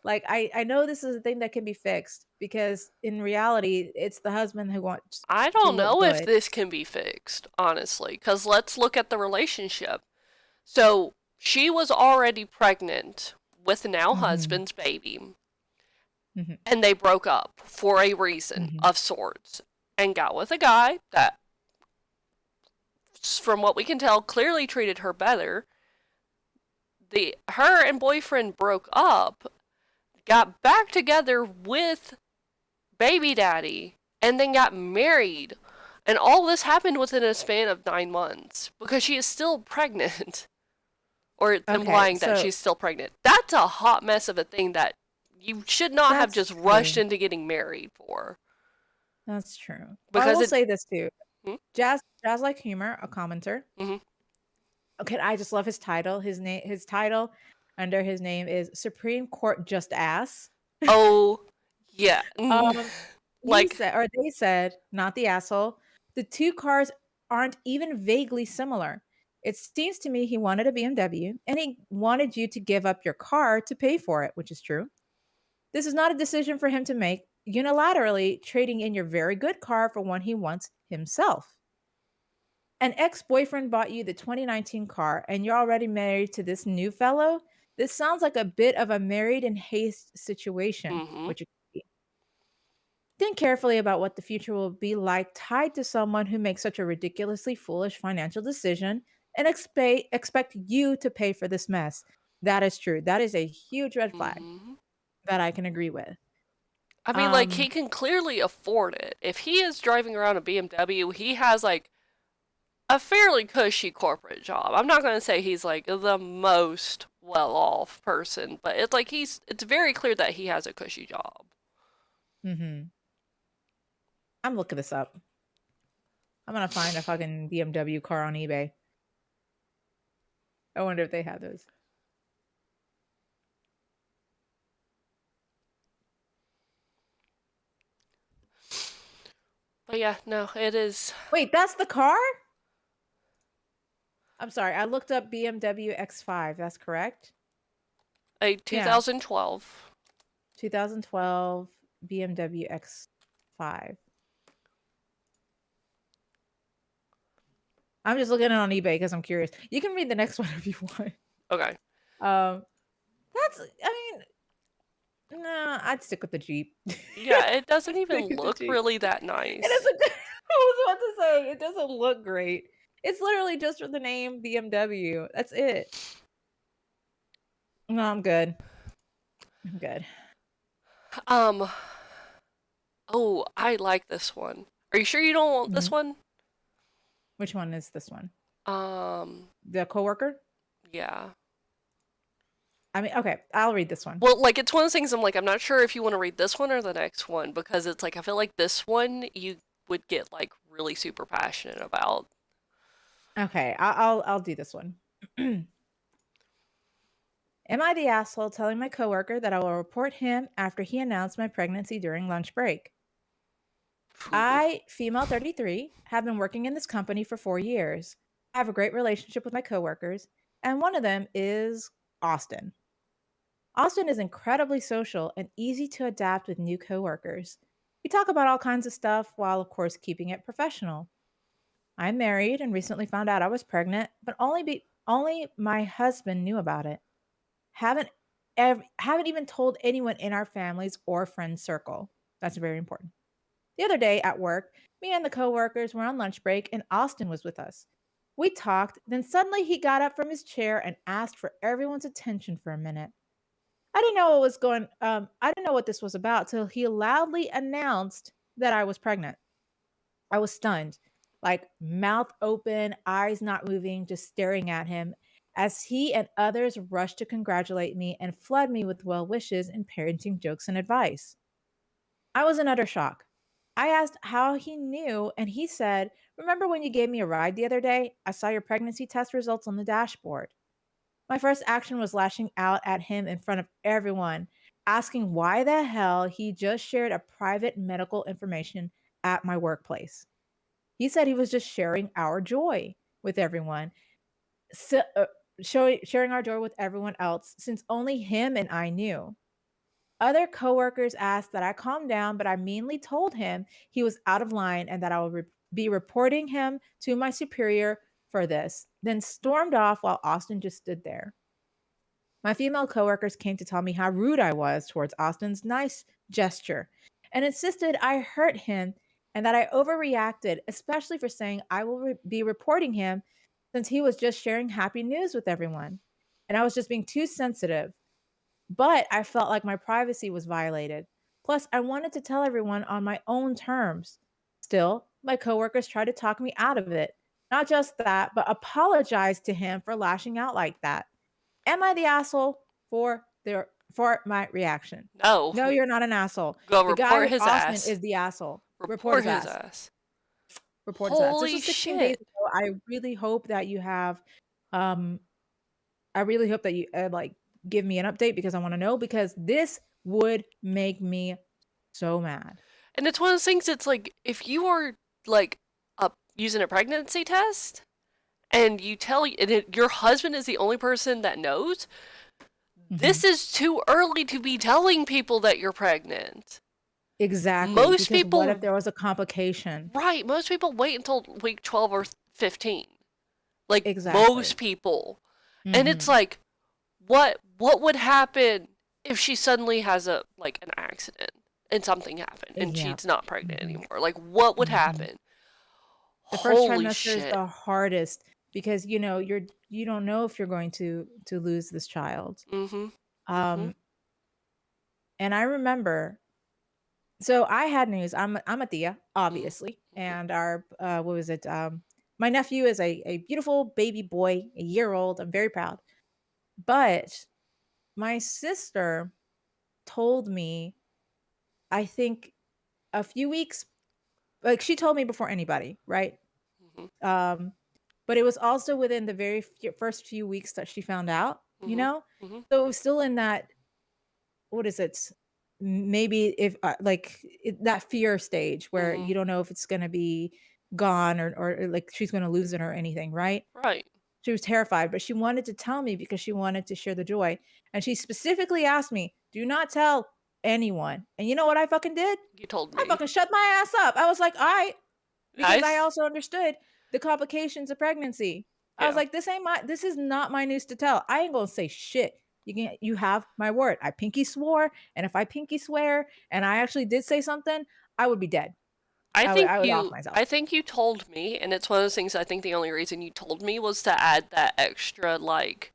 Like, I know this is a thing that can be fixed, because in reality, it's the husband who wants I to don't look know if good. this can be fixed, honestly, because let's look at the relationship. So she was already pregnant with the now Mhm. husband's baby, Mhm. and they broke up for a reason Mhm. of sorts and got with a guy that, from what we can tell, clearly treated her better. Her and boyfriend broke up, got back together with baby daddy, and then got married. And all this happened within a span of 9 months because she is still pregnant. Or it's Okay, implying that so she's still pregnant. That's a hot mess of a thing that you should not have that's just rushed true. into getting married for. That's true. I Because will it. say this too. Hmm? Jazz like humor, a commenter. Mm-hmm. Okay, I just love his title. His title under his name is Supreme Court Just Ass. Oh, yeah. Um, he Like, said, or they said, not the asshole, the two cars aren't even vaguely similar. It seems to me he wanted a BMW and he wanted you to give up your car to pay for it, which is true. This is not a decision for him to make unilaterally, trading in your very good car for one he wants himself. An ex-boyfriend bought you the 2019 car and you're already married to this new fellow. This sounds like a bit of a married in haste situation, mm-hmm. which it could be. Think carefully about what the future will be like tied to someone who makes such a ridiculously foolish financial decision and expect you to pay for this mess. That is true. That is a huge red flag Mm-hmm. that I can agree with. I mean, like, he Um, can clearly afford it. If he is driving around a BMW, he has, like, a fairly cushy corporate job. I'm not going to say he's, like, the most well off person, but it's like it's very clear that he has a cushy job. mhm. I'm looking this up. I'm gonna find a fucking BMW car on eBay. I wonder if they have those. But yeah, no, it is. Wait, that's the car? I'm sorry, I looked up BMW X5, that's correct? A Yeah, 2012. 2012 BMW X5. I'm just looking it on eBay because 'cause I'm curious. You can read the next one if you want. Okay. Um, I mean, nah, I'd stick with the Jeep. Yeah, it doesn't even Stick with the look Jeep. really that It nice. doesn't I was about to say, it doesn't look great. It's literally just for the name BMW. That's it. No, I'm good. I'm good. Um, oh, I like this one. Are you sure you don't want this Mhm. one? Which one is this one? Um, The coworker? yeah. I mean, okay, I'll read this one. Well, like it's one of those things I'm like, I'm not sure if you want to read this one or the next one because it's like I feel like this one you would get like really super passionate about. Okay, I'll do this one. Am I the asshole telling my coworker that I will report him after he announced my pregnancy during lunch break? Ooh. I, female 33, have been working in this company for 4 years. I have a great relationship with my coworkers, and one of them is Austin. Austin is incredibly social and easy to adapt with new coworkers. We talk about all kinds of stuff while, of course, keeping it professional. I'm married and recently found out I was pregnant, but only my husband knew about it. Haven't even told anyone in our families or friend circle. That's very important. The other day at work, me and the coworkers were on lunch break and Austin was with us. We talked, then suddenly he got up from his chair and asked for everyone's attention for a minute. I didn't know what this was about till he loudly announced that I was pregnant. I was stunned, like mouth open, eyes not moving, just staring at him as he and others rushed to congratulate me and flood me with well wishes and parenting jokes and advice. I was in utter shock. I asked how he knew, and he said, "Remember when you gave me a ride the other day? I saw your pregnancy test results on the dashboard." My first action was lashing out at him in front of everyone, asking why the hell he just shared a private medical information at my workplace. He said he was just sharing our joy with everyone, so, sharing our joy with everyone else since only him and I knew. Other coworkers asked that I calm down, but I meanly told him he was out of line and that I would be reporting him to my superior for this, then stormed off while Austin just stood there. My female coworkers came to tell me how rude I was towards Austin's nice gesture and insisted I hurt him and that I overreacted, especially for saying I will be reporting him since he was just sharing happy news with everyone. And I was just being too sensitive. But I felt like my privacy was violated. Plus, I wanted to tell everyone on my own terms. Still, my coworkers tried to talk me out of it. Not just that, but apologized to him for lashing out like that. Am I the asshole for my reaction? No, No, you're not an asshole. go The guy report with his Austin ass. is the asshole. Report Report his his ass. ass. Report his ass. This Holy was 16 days shit. ago. Um I really hope that you like give me an update because I want to know because this would make me so mad. And it's one of those things. It's like if you are like using a pregnancy test and you tell and your husband is the only person that knows, Mhm. this is too early to be telling people that you're pregnant. Exactly, Most because what if people, there was a complication? right? Most people wait until week 12 or 15. Like most Exactly. people, and it's Mhm. like, what would happen if she suddenly has a like an accident and something happened and Yeah. she's not pregnant Mhm. anymore? Like what would Mhm. happen? The first Holy trimester is shit. the hardest because you don't know if you're going to lose this child. Mhm. Mhm. Um and I remember so I had news. I'm a tia, Mhm. obviously, Mhm. and our what was it? My nephew is a beautiful baby boy, a year old. I'm very proud. But my sister told me, I think a few weeks, like she told me before anybody, right? Mhm. Um, but it was also within the first few weeks that she found out, you Mhm. know? Mhm. So it was still in that, what is it? Maybe if that fear stage where Mhm. you don't know if it's going to be gone or like she's going to lose it or anything, right? Right. She was terrified, but she wanted to tell me because she wanted to share the joy. And she specifically asked me, "Do not tell anyone." And you know what I fucking did? You told I me. fucking shut my ass up. I was like, "All right," because I, I also understood the complications of pregnancy. I was yeah. like, this is not my news to tell. I ain't gonna say shit. You have my word. I pinky swore, and if I pinky swear and I actually did say something, I would be dead. I would off myself. I think you told me, and it's one of those things I think the only reason you told me was to add that extra, like,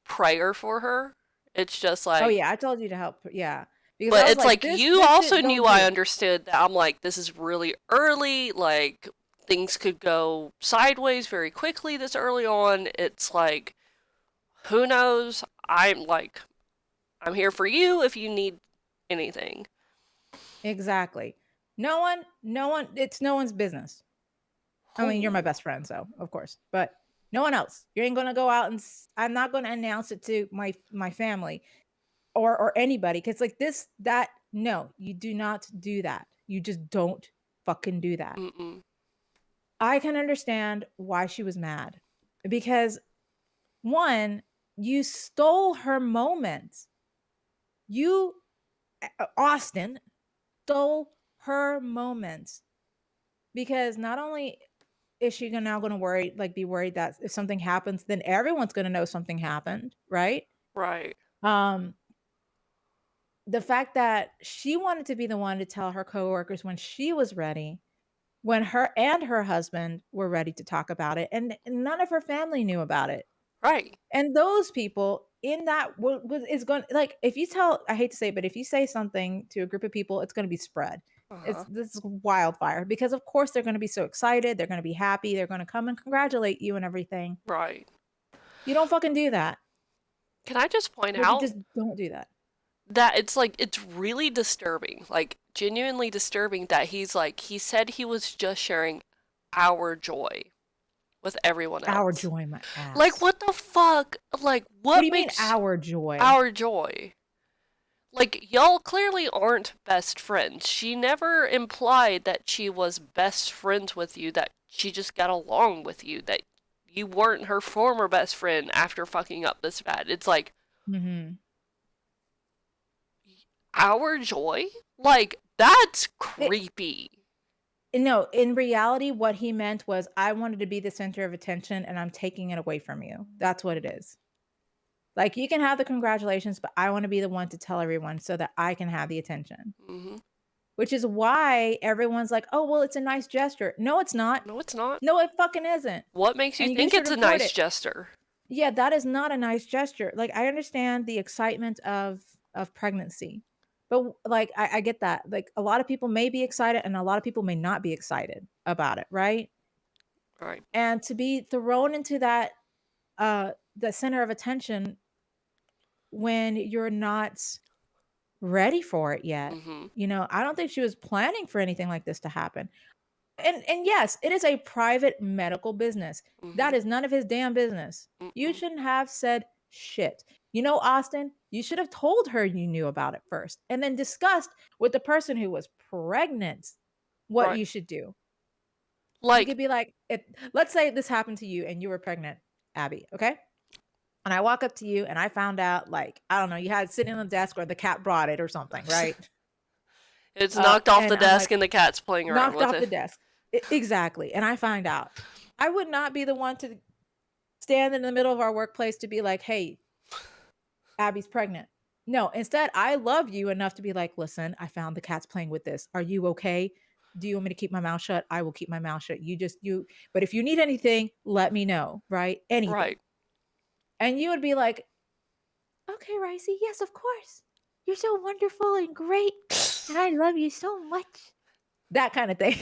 prayer for her. It's just Oh like, yeah, I told you to help. Yeah, because I but was it's like, like you this shit, also don't knew do I it. understood that I'm like, this is really early, like, things could go sideways very quickly this early on. It's like, who knows? I'm here for you if you need anything. Exactly. No one. It's no one's business. I mean, you're my Ooh, best friend, so of course, but no one else. You ain't gonna go out and I'm not gonna announce it to my family or anybody because like this that no, you do not do that. You just don't fucking do that. mm-mm, I can understand why she was mad because one, you stole her moment. You, Austin, stole her moment because not only is she now going to worry, like be worried that if something happens, then everyone's going to know something happened, right? right, Um, the fact that she wanted to be the one to tell her coworkers when she was ready, when her and her husband were ready to talk about it, and none of her family knew about it. right. And those people in that is going like if you tell I hate to say it, but if you say something to a group of people, it's going to be spread. Uh It's huh. this is wildfire because of course they're going to be so excited, they're going to be happy, they're going to come and congratulate you and everything. Right. You don't fucking do that. Can I just point Like you out just don't do that. that it's like it's really disturbing, like genuinely disturbing that he said he was just sharing our joy with everyone Our else. joy, my Like ass. what the fuck? Like What do what you mean makes our joy? our joy? Like y'all clearly aren't best friends. She never implied that she was best friends with you, that she just got along with you, that you weren't her former best friend after fucking up this bad. It's like Mhm. our joy? Like that's It, creepy. no, in reality, what he meant was I wanted to be the center of attention and I'm taking it away from you. That's what it is. Like, you can have the congratulations, but I wanna be the one to tell everyone so that I can have the attention, Mhm. which is why everyone's like, "Oh, well, it's a nice gesture." No, it's not. No, it's not. No, it fucking isn't, What makes you and you think should it's a report nice it. gesture? Yeah, that is not a nice gesture. Like, I understand the excitement of pregnancy, but like, I get that. Like, a lot of people may be excited and a lot of people may not be excited about it, right? Right. And to be thrown into that, the center of attention when you're not ready for it yet. Mhm. I don't think she was planning for anything like this to happen. And yes, it is a private medical business. That Mhm. is none of his damn business. You Mm-mm. shouldn't have said shit. Austin, you should have told her you knew about it first and then discussed with the person who was pregnant what Right. you should do. You Like could be like, let's say this happened to you and you were pregnant, Abby, okay? And I walk up to you and I found out, like, I don't know, you had it sitting on the desk or the cat brought it or something, right? it's knocked off And the I'm desk like, and the cat's playing around knocked with off it. the desk. Exactly. And I find out. I would not be the one to stand in the middle of our workplace to be like, hey, Abby's pregnant. No, instead, I love you enough to be like, listen, I found the cat's playing with this. Are you okay? Do you want me to keep my mouth shut? I will keep my mouth shut. But if you need anything, let me know, right? Anything. Right. And you would be like, okay, Ricey, yes, of course. You're so wonderful and great. And I love you so much. That kind of thing.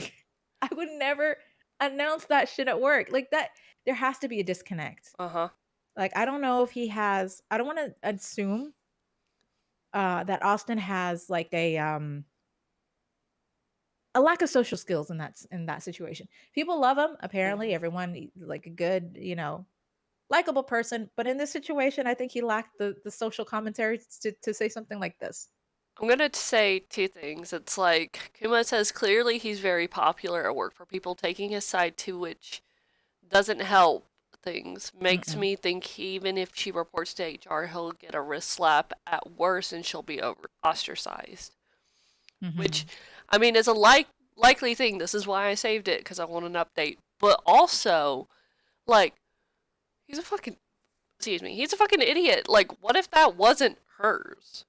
I would never announce that shit at work. Like that, there has to be a disconnect. Uh-huh. Like, I don't know if he has, I don't want to assume that Austin has like a lack of social skills in that situation. People love him. Apparently, Mhm. everyone like a good, likable person. But in this situation, I think he lacked the social commentary to say something like this. I'm gonna say two things. It's like Kuma says clearly he's very popular at work for people taking his side too, which doesn't help things makes Mm-mm. me think even if she reports to HR, he'll get a wrist slap at worst and she'll be ostracized. Which, Mhm. I mean, is a likely thing. This is why I saved it because I want an update. But also, like, he's a fucking excuse me, he's a fucking idiot. Like, what if that wasn't hers?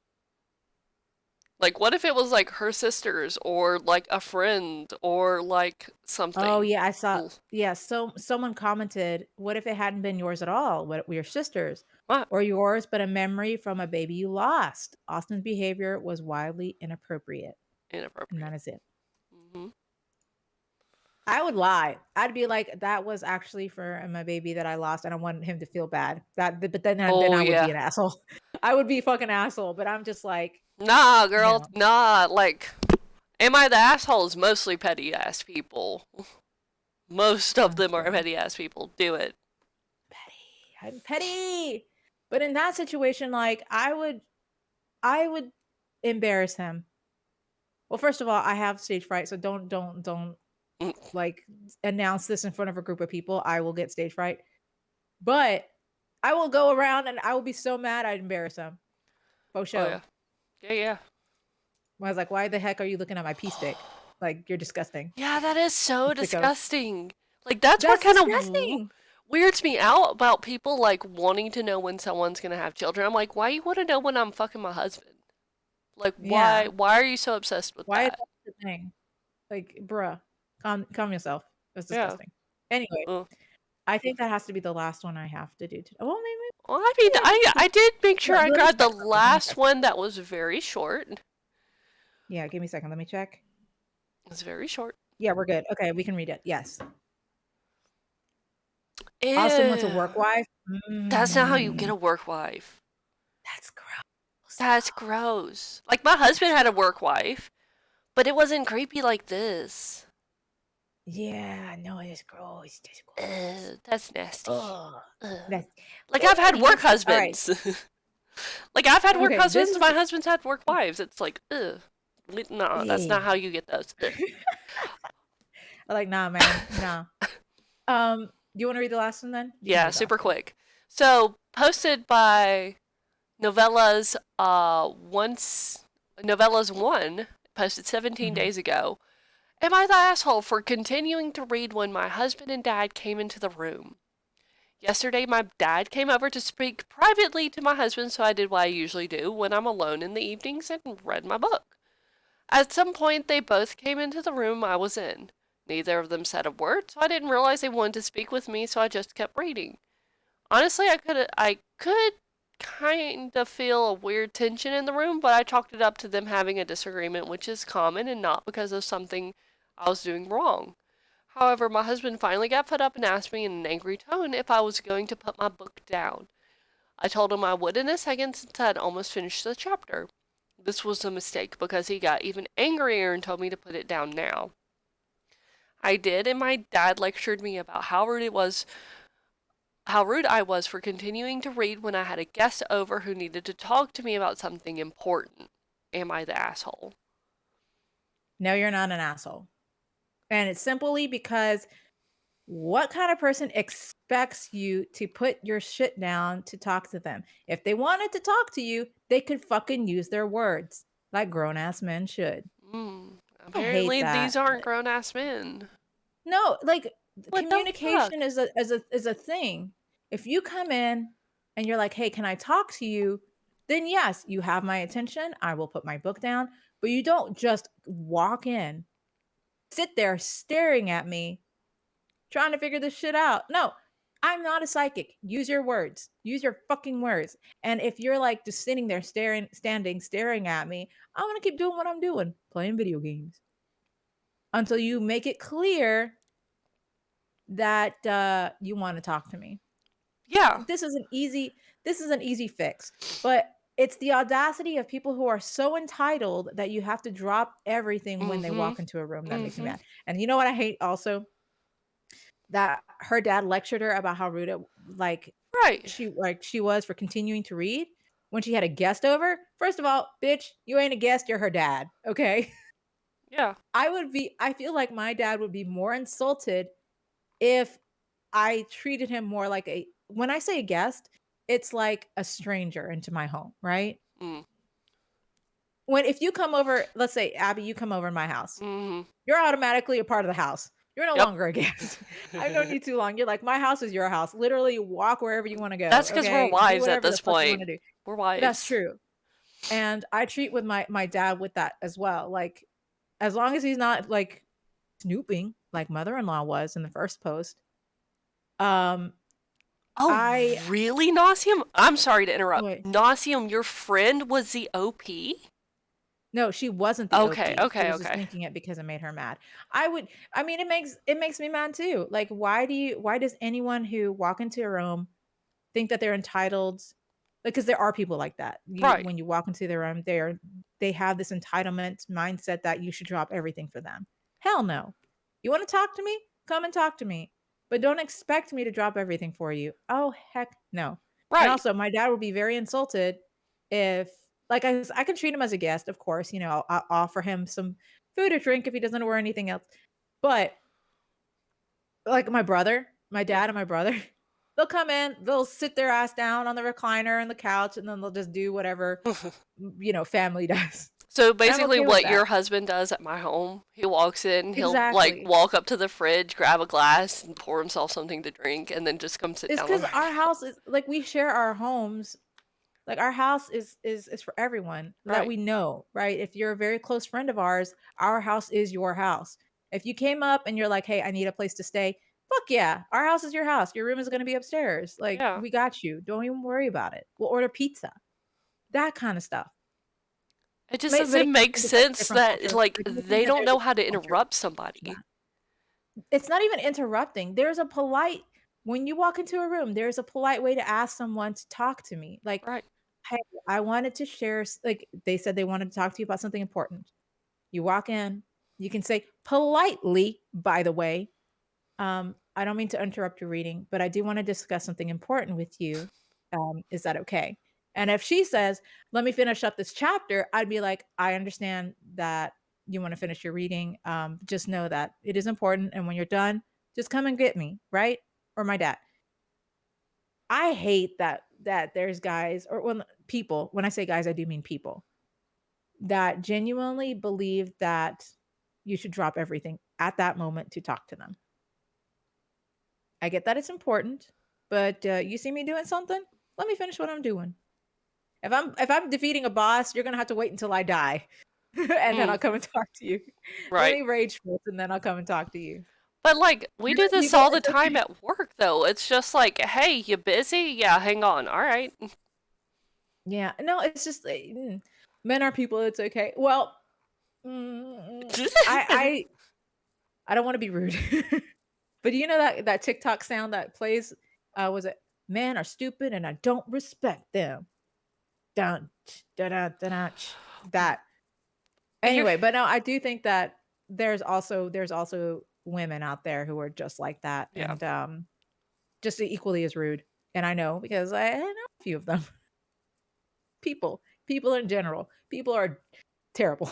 Like, what if it was like her sister's or like a friend or like Oh, something? yeah, I saw yeah, so someone commented, "What if it hadn't been yours at all? What we are sisters? What? Or yours, but a memory from a baby you lost. Austin's behavior was wildly inappropriate." And that Inappropriate. is it. Mm-hmm. I would lie. I'd be like, "That was actually for my baby that I lost, and I wanted him to feel bad." But then Oh, I would be yeah. an asshole. I would be a fucking asshole, but I'm just like, Nah, girl, "No." nah. Like, am I the assholes? Mostly petty ass people. Most of That's them are true. petty ass people. Do it. Petty. I'm petty. But in that situation, like, I would embarrass him. Well, first of all, I have stage fright, so don't, Mm. like, announce this in front of a group of people. I will get stage fright. But I will go around and I will be so mad I'd embarrass him. Faux Oh, show. yeah. Yeah, yeah. I was like, "Why the heck are you looking at my pee stick? Like, you're disgusting, Yeah, that is so sicko." disgusting. Like, that's what That's kind of disgusting. weirds me out about people, like, wanting to know when someone's gonna have children. I'm like, why you want to know when I'm fucking my husband? Like, why? Yeah. Why are you so obsessed with Why is that? that the thing? Like, bruh, calm yourself. That's Yeah. disgusting. Anyway, Uh, I think that has to be the last one I have to do well, well, I mean, maybe I can I do did make sure I let me grabbed check the something. Let me last check one something. that was very short. It Yeah, give me a second. Let me check. was very short. Yeah, we're good. Okay, we can read it. Yes. Austin wants a Ew. work wife. That's not how you get Mm, a work wife. that's gross. That's gross. Like, my husband had a work wife, but it wasn't creepy like this. Yeah, no, it's gross. It's gross. Ugh, that's nasty. Ugh. Ugh. That's Like, I've had you know work some all right. husbands. Like, I've had work Okay, this husbands, is my husband's had work wives. It's like, ugh. No, that's not yeah. how you get those. Ugh. I'm like, "Nah, man. Nah." Do you wanna read the last one then? You can Yeah, read the super last one. quick. So, posted by Novellas, once, Novellas 1, posted 17 Mhm. days ago. Am I the asshole for continuing to read when my husband and dad came into the room? Yesterday, my dad came over to speak privately to my husband, so I did what I usually do when I'm alone in the evenings and read my book. At some point, they both came into the room I was in. Neither of them said a word, so I didn't realize they wanted to speak with me, so I just kept reading. Honestly, I could kind of feel a weird tension in the room, but I chalked it up to them having a disagreement, which is common and not because of something I was doing wrong. However, my husband finally got fed up and asked me in an angry tone if I was going to put my book down. I told him I would in a second since I had almost finished the chapter. This was a mistake because he got even angrier and told me to put it down now. I did, and my dad lectured me about how rude I was for continuing to read when I had a guest over who needed to talk to me about something important. Am I the asshole? No, you're not an asshole. And it's simply because what kind of person expects you to put your shit down to talk to them? If they wanted to talk to you, they could fucking use their words like grown ass men should. I hate Apparently, these that. aren't grown ass men. No, like What the fuck? communication is a thing. If you come in and you're like, "Hey, can I talk to you?" Then yes, you have my attention. I will put my book down, but you don't just walk in, sit there staring at me trying to figure this shit out. No, I'm not a psychic. Use your words. Use your fucking words. And if you're like just sitting there staring at me, I'm gonna keep doing what I'm doing, playing video games until you make it clear that you want to talk to me. Yeah. This is an easy fix, but it's the audacity of people who are so entitled that you have to drop everything when they Mm-hmm. walk into a room that makes me Mm-hmm. mad. And you know what I hate also? That her dad lectured her about how rude like, Right. she was for continuing to read when she had a guest over. First of all, bitch, you ain't a guest, you're her dad, okay? Yeah. I feel like my dad would be more insulted if I treated him more like a when I say a guest, it's like a stranger into my home, right? Mm. When if you come over, let's say, Abby, you come over to my house, Mhm. you're automatically a part of the house. You're no Yep. longer a guest. I've known you too long. You're like, "My house is your house." Literally walk wherever you wanna go, That's because 'cause we're okay? Do wives at whatever the this fuck you wanna point. do. We're That's wives. true. And I treat with my dad with that as well, like, as long as he's not, like, snooping like mother-in-law was in the first post, um, Oh, I really, Nauseum? I'm sorry to interrupt. wait. Nauseum, your friend was the OP? No, she wasn't the Okay, OP. She okay, was just okay. thinking it because it made her mad. I mean, it makes me mad too. Like, why does anyone who walk into a room think that they're entitled because there are people like that. You Right, when you walk into their room, they have this entitlement mindset that you should drop everything for them. Hell no. You wanna talk to me? Come and talk to me, but don't expect me to drop everything for you. Oh, heck no. And right. also, my dad would be very insulted if like, I can treat him as a guest, of course, I'll offer him some food or drink if he doesn't order anything else, but like my Yeah. dad and my brother, they'll come in, they'll sit their ass down on the recliner and the couch, and then they'll just do whatever, family does. So And I'm basically okay with what that. your husband does at my home, he walks in, he'll like Exactly. walk up to the fridge, grab a glass, and pour himself something to drink, and then just come sit It's down on because our our couch. house is like, we share our homes. Like, our house is for everyone that Right. we know, right? If you're a very close friend of ours, our house is your house. If you came up and you're like, "Hey, I need a place to stay," fuck yeah, our house is your house. Your room is gonna be upstairs. Like, Yeah. we got you. Don't even worry about it. We'll order pizza. That kinda stuff. It just But doesn't again, I make think it's like a sense different that culture. like Like, you think they that don't there's a know how to culture interrupt to that. somebody. It's not even interrupting. There's a polite when you walk into a room, there's a polite way to ask someone to talk to me. Like, Right. "Hey, I wanted to share" like, they said they wanted to talk to you about something important. You walk in, you can say politely, by the way, "I don't mean to interrupt your reading, but I do wanna discuss something important with you. Is that okay?" And if she says, "Let me finish up this chapter," I'd be like, "I understand that you wanna finish your reading, just know that it is important, and when you're done, just come and get me," right? Or my dad. I hate that there's guys or when people when I say guys, I do mean people, that genuinely believe that you should drop everything at that moment to talk to them. I get that it's important, but, you see me doing something? Let me finish what I'm doing. If I'm defeating a boss, you're gonna have to wait until I die, and then Mm, I'll come and talk to you. Let right. me rage first, and then I'll come and talk to you. But like we There do are this people all the it's time okay. at work though. It's just like, "Hey, you busy? Yeah, hang on. All right." Yeah, no, it's just, men are people, it's okay. Well, I don't wanna be rude, but do you know that TikTok sound that plays, was it, "Men are stupid and I don't respect them." Dun, da da da da that. Here, Anyway, but no, I do think that there's also women out there who are just like that yeah. and, just equally as rude, and I know because I know a few of them. People in general. People are terrible.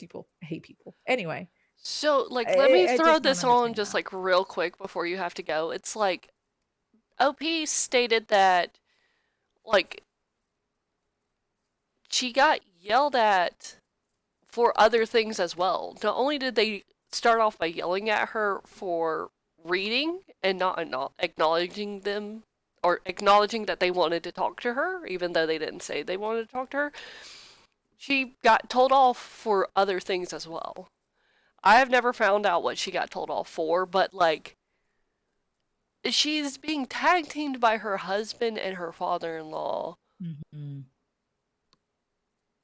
I hate people. Anyway, So, like, let me I throw just don't this on understand just that. like real quick before you have to go. It's like OP stated that like she got yelled at for other things as well. Not only did they start off by yelling at her for reading and not acknowledging them or acknowledging that they wanted to talk to her, even though they didn't say they wanted to talk to her, she got told off for other things as well. I have never found out what she got told off for, but like she's being tag teamed by her husband and her father in law Mhm.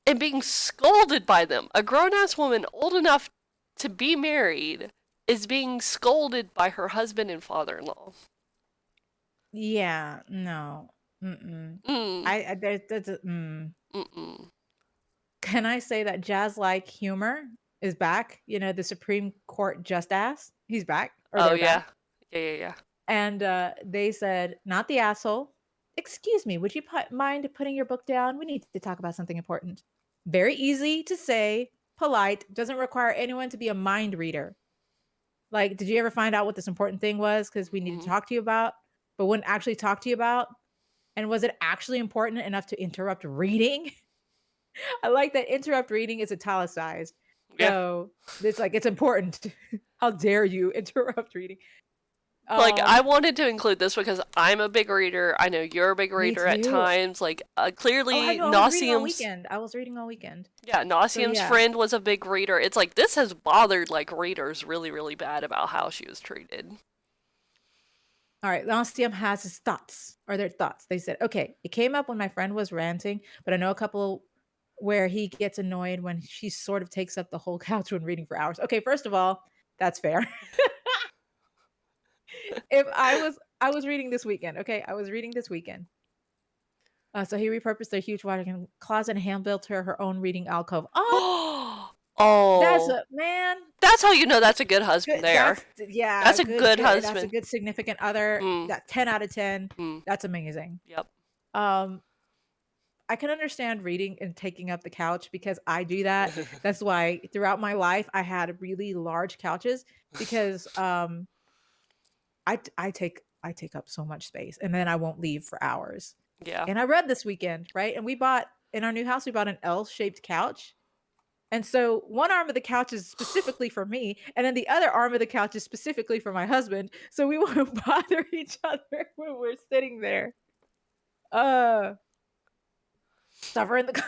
and being scolded by them. A grown ass woman old enough to be married is being scolded by her husband and father in law. Yeah, no. Mm-mm. Mm, There's a mm-mm. Can I say that jazz-like humor is back? The Supreme Court just asked. He's back, or Oh, they're yeah. back. Yeah, yeah, yeah. And, they said, "Not the asshole. Excuse me, would you mind putting your book down? We need to talk about something important." Very easy to say, polite, doesn't require anyone to be a mind reader. Like, did you ever find out what this important thing was? Because we needed to Mhm. talk to you about, but wouldn't actually talk to you about? And was it actually important enough to interrupt reading? I like that interrupt reading is italicized. Yeah. So it's like it's important. How dare you interrupt reading? Like, I Um, wanted to include this because I'm a big reader. I know you're a big Me reader at too. times. Like, Oh, I clearly, know, I was reading all Nauseum's weekend. I was reading all weekend. yeah, So Nauseum's yeah. friend was a big reader. It's like this has bothered like readers really, really bad about how she was treated. All right, Lancium has his thoughts, or their thoughts. They said, okay, it came up when my friend was ranting, but I know a couple where he gets annoyed when she sort of takes up the whole couch when reading for hours. Okay, first of all, that's fair. If I was reading this weekend, okay? I was reading this weekend. So he repurposed a huge walk-in closet and hand built her own reading alcove. Oh, that's Oh, a man. that's how you know that's a good husband Good. there. Yeah, That's a good, good good. That's a husband. good significant other. Mm, That 10 out of 10. mm, That's amazing. yep. Um, I can understand reading and taking up the couch because I do that. That's why throughout my life I had really large couches because I take up so much space and then I won't leave for hours. Yeah. And I read this weekend, right? And we bought in our new house we bought an L-shaped couch. And so one arm of the couch is specifically for me, and then the other arm of the couch is specifically for my husband. So we won't bother each other when we're sitting there. Uh Suffer in the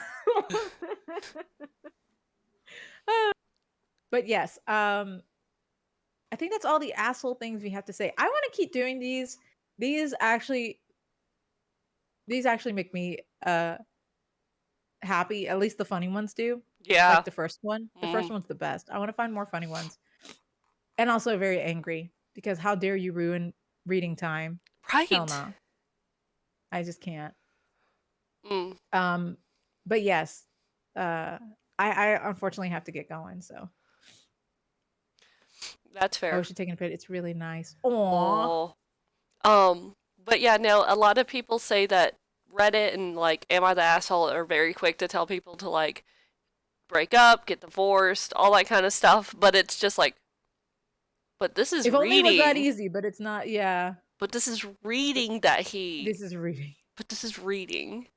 But yes, I think that's all the asshole things we have to say. I want to keep doing these. These actually these actually make me happy. At least the funny ones do. Yeah. Like the first one. The first Mm, one's the best. I want to find more funny ones. And also very angry because how dare you ruin reading time? Hell right. no. I just can't. Mm, Um but yes, uh I unfortunately have to get going, so that's I fair. wish you'd taken a bit. It's really nice. Aw. Oh. But yeah, no, a lot of people say that Reddit and like Am I the Asshole are very quick to tell people to like break up, get divorced, all that kind of stuff, but it's just like but this is If only it was that reading. easy, but it's not. Yeah. But this is But reading that he this is reading. but this is reading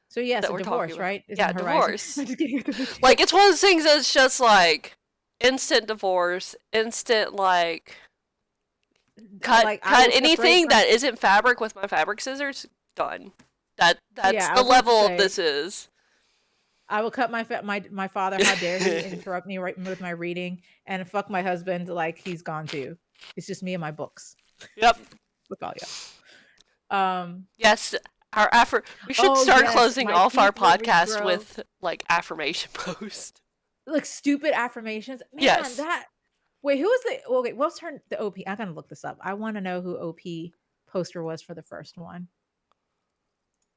So yes, that a we're talking divorce, about. right? Is in Yeah, the horizon. I'm divorce. just kidding. Like it's one of those things that's just like instant divorce, instant like cut Like I cut will separate anything from. that isn't fabric with my fabric scissors, done. That's Yeah, I the was about to level of say this is. I will cut my father. How dare he interrupt me right with my reading and fuck my husband like he's gone too. It's just me and my books. Yep. Look all y'all. Um. Yes, we should Oh start yes, closing my off our teeth will podcast regrow. with like affirmation post. Like stupid affirmations. Man, Yes. that. Wait, who was the? Well, wait, what's her the OP? I gotta look this up. I want to know who OP poster was for the first one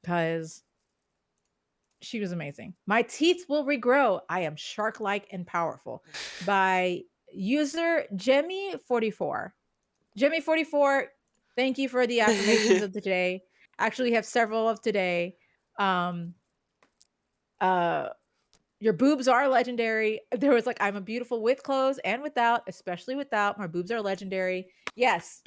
because she was amazing. My teeth will regrow. I am shark-like and powerful. By user Jemmy44. Jemmy44, thank you for the affirmations of the day. Actually, have several of today. Um, uh, your boobs are legendary. There was like, I'm a beautiful with clothes and without, especially without. My boobs are legendary. Yes.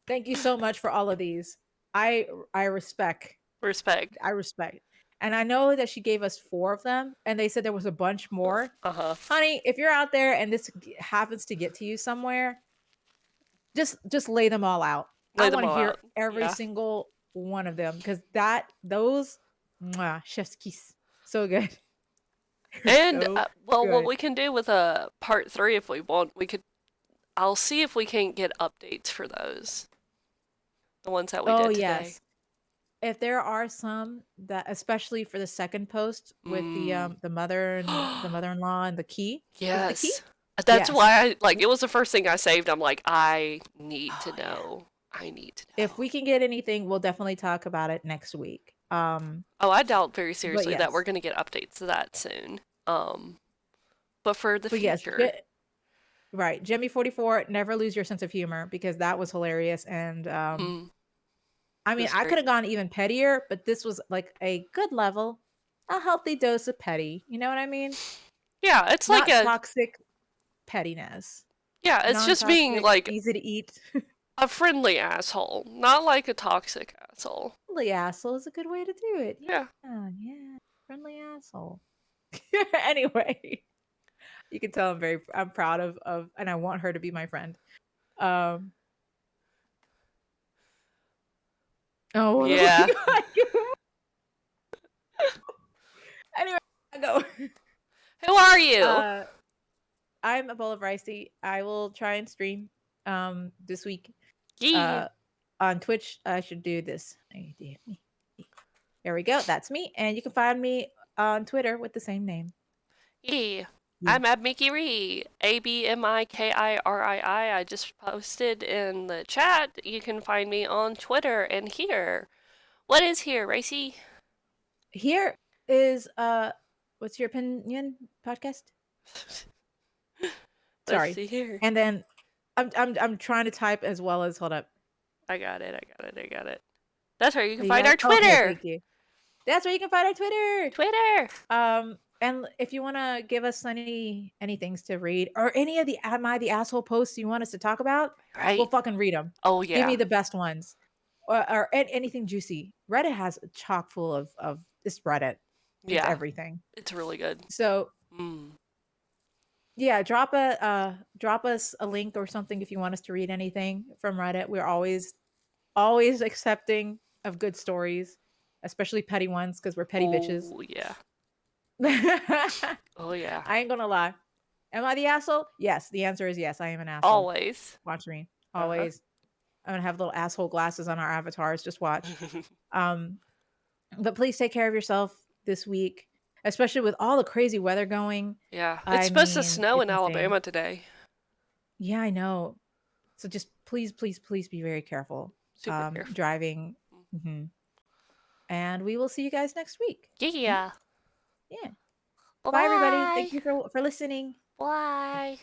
Thank you so much for all of these. I I respect. Respect. I respect. And I know that she gave us 4 of them and they said there was a bunch more. Uh-huh. Honey, if you're out there and this happens to get to you somewhere, just lay them all out. I Lay them want to all hear out. every Yeah. single one of them because that those mwah, chef's kiss. So good. They're And so well, what good. we can do with a part 3 if we want, we could I'll see if we can get updates for those. The ones that we Oh did today. yes. If there are some that especially for the second post with Mm. the mother and the mother-in-law and the key. Was it the key? Yes. That's Yes. why I like it was the first thing I saved. I'm like, I need to Oh yeah. know. I need to If know. we can get anything, we'll definitely talk about it next week. Oh, I doubt very But seriously that we're yes. gonna get updates to that soon. But for the But yes, future. right. Jemmy 44, never lose your sense of humor because that was hilarious. And Mm, I it mean, was I could great. have gone even pettier, but this was like a good level, a healthy dose of petty. You know what I mean? Yeah, it's like Not a toxic pettiness. Yeah, it's just being non-toxic, like easy to eat. a friendly asshole, not like a toxic asshole. Friendly asshole is a good way to do it. Yeah. Yeah, yeah. Friendly asshole. Anyway, you can tell I'm proud of and I want her to be my friend. Um oh what was Yeah. I anyway, I go. Who are you? Uh I'm a bowl of ricey. I will try and stream this week. Yeah. Uh on Twitch. I should do this. There we go. That's me. And you can find me on Twitter with the same name. Yeah. Yeah. I'm Abmikiri. ABMIKIRII. I just posted in the chat. You can find me on Twitter and here. What is here, Racy? Here is what's your opinion podcast? Let's Sorry. see here. And then I'm trying to type as well as hold up. I got it. I got it. I got it. That's where you can You find got our it? Okay, Twitter. thank you. That's where you can find our Twitter. Twitter. And if you want to give us any things to read or any of the Am I the Asshole posts you want us to talk about, we'll Right. fucking read them. Oh Give me yeah. the best ones. Or anything juicy. Reddit has a chock full of this Reddit. It's Yeah. everything. It's really good. So Mm. yeah, drop us a link or something if you want us to read anything from Reddit. We're always accepting of good stories, especially petty ones because we're petty bitches. Oh yeah. I Oh yeah. ain't gonna lie. Am I the asshole? Yes. The answer is yes. I am an asshole. Always. Watch me. Uh Always. I'm gonna have little asshole glasses on our avatars. Just watch. huh. Um, but please take care of yourself this week, especially with all the crazy weather going. Yeah. It's I supposed to mean, snow it's in insane. Alabama today. Yeah, I know. So just please be very careful Super careful. driving. Mhm. And we will see you guys next week. Mhm. Yeah. Yeah. Bye Bye everybody. bye. Thank you for listening. Bye.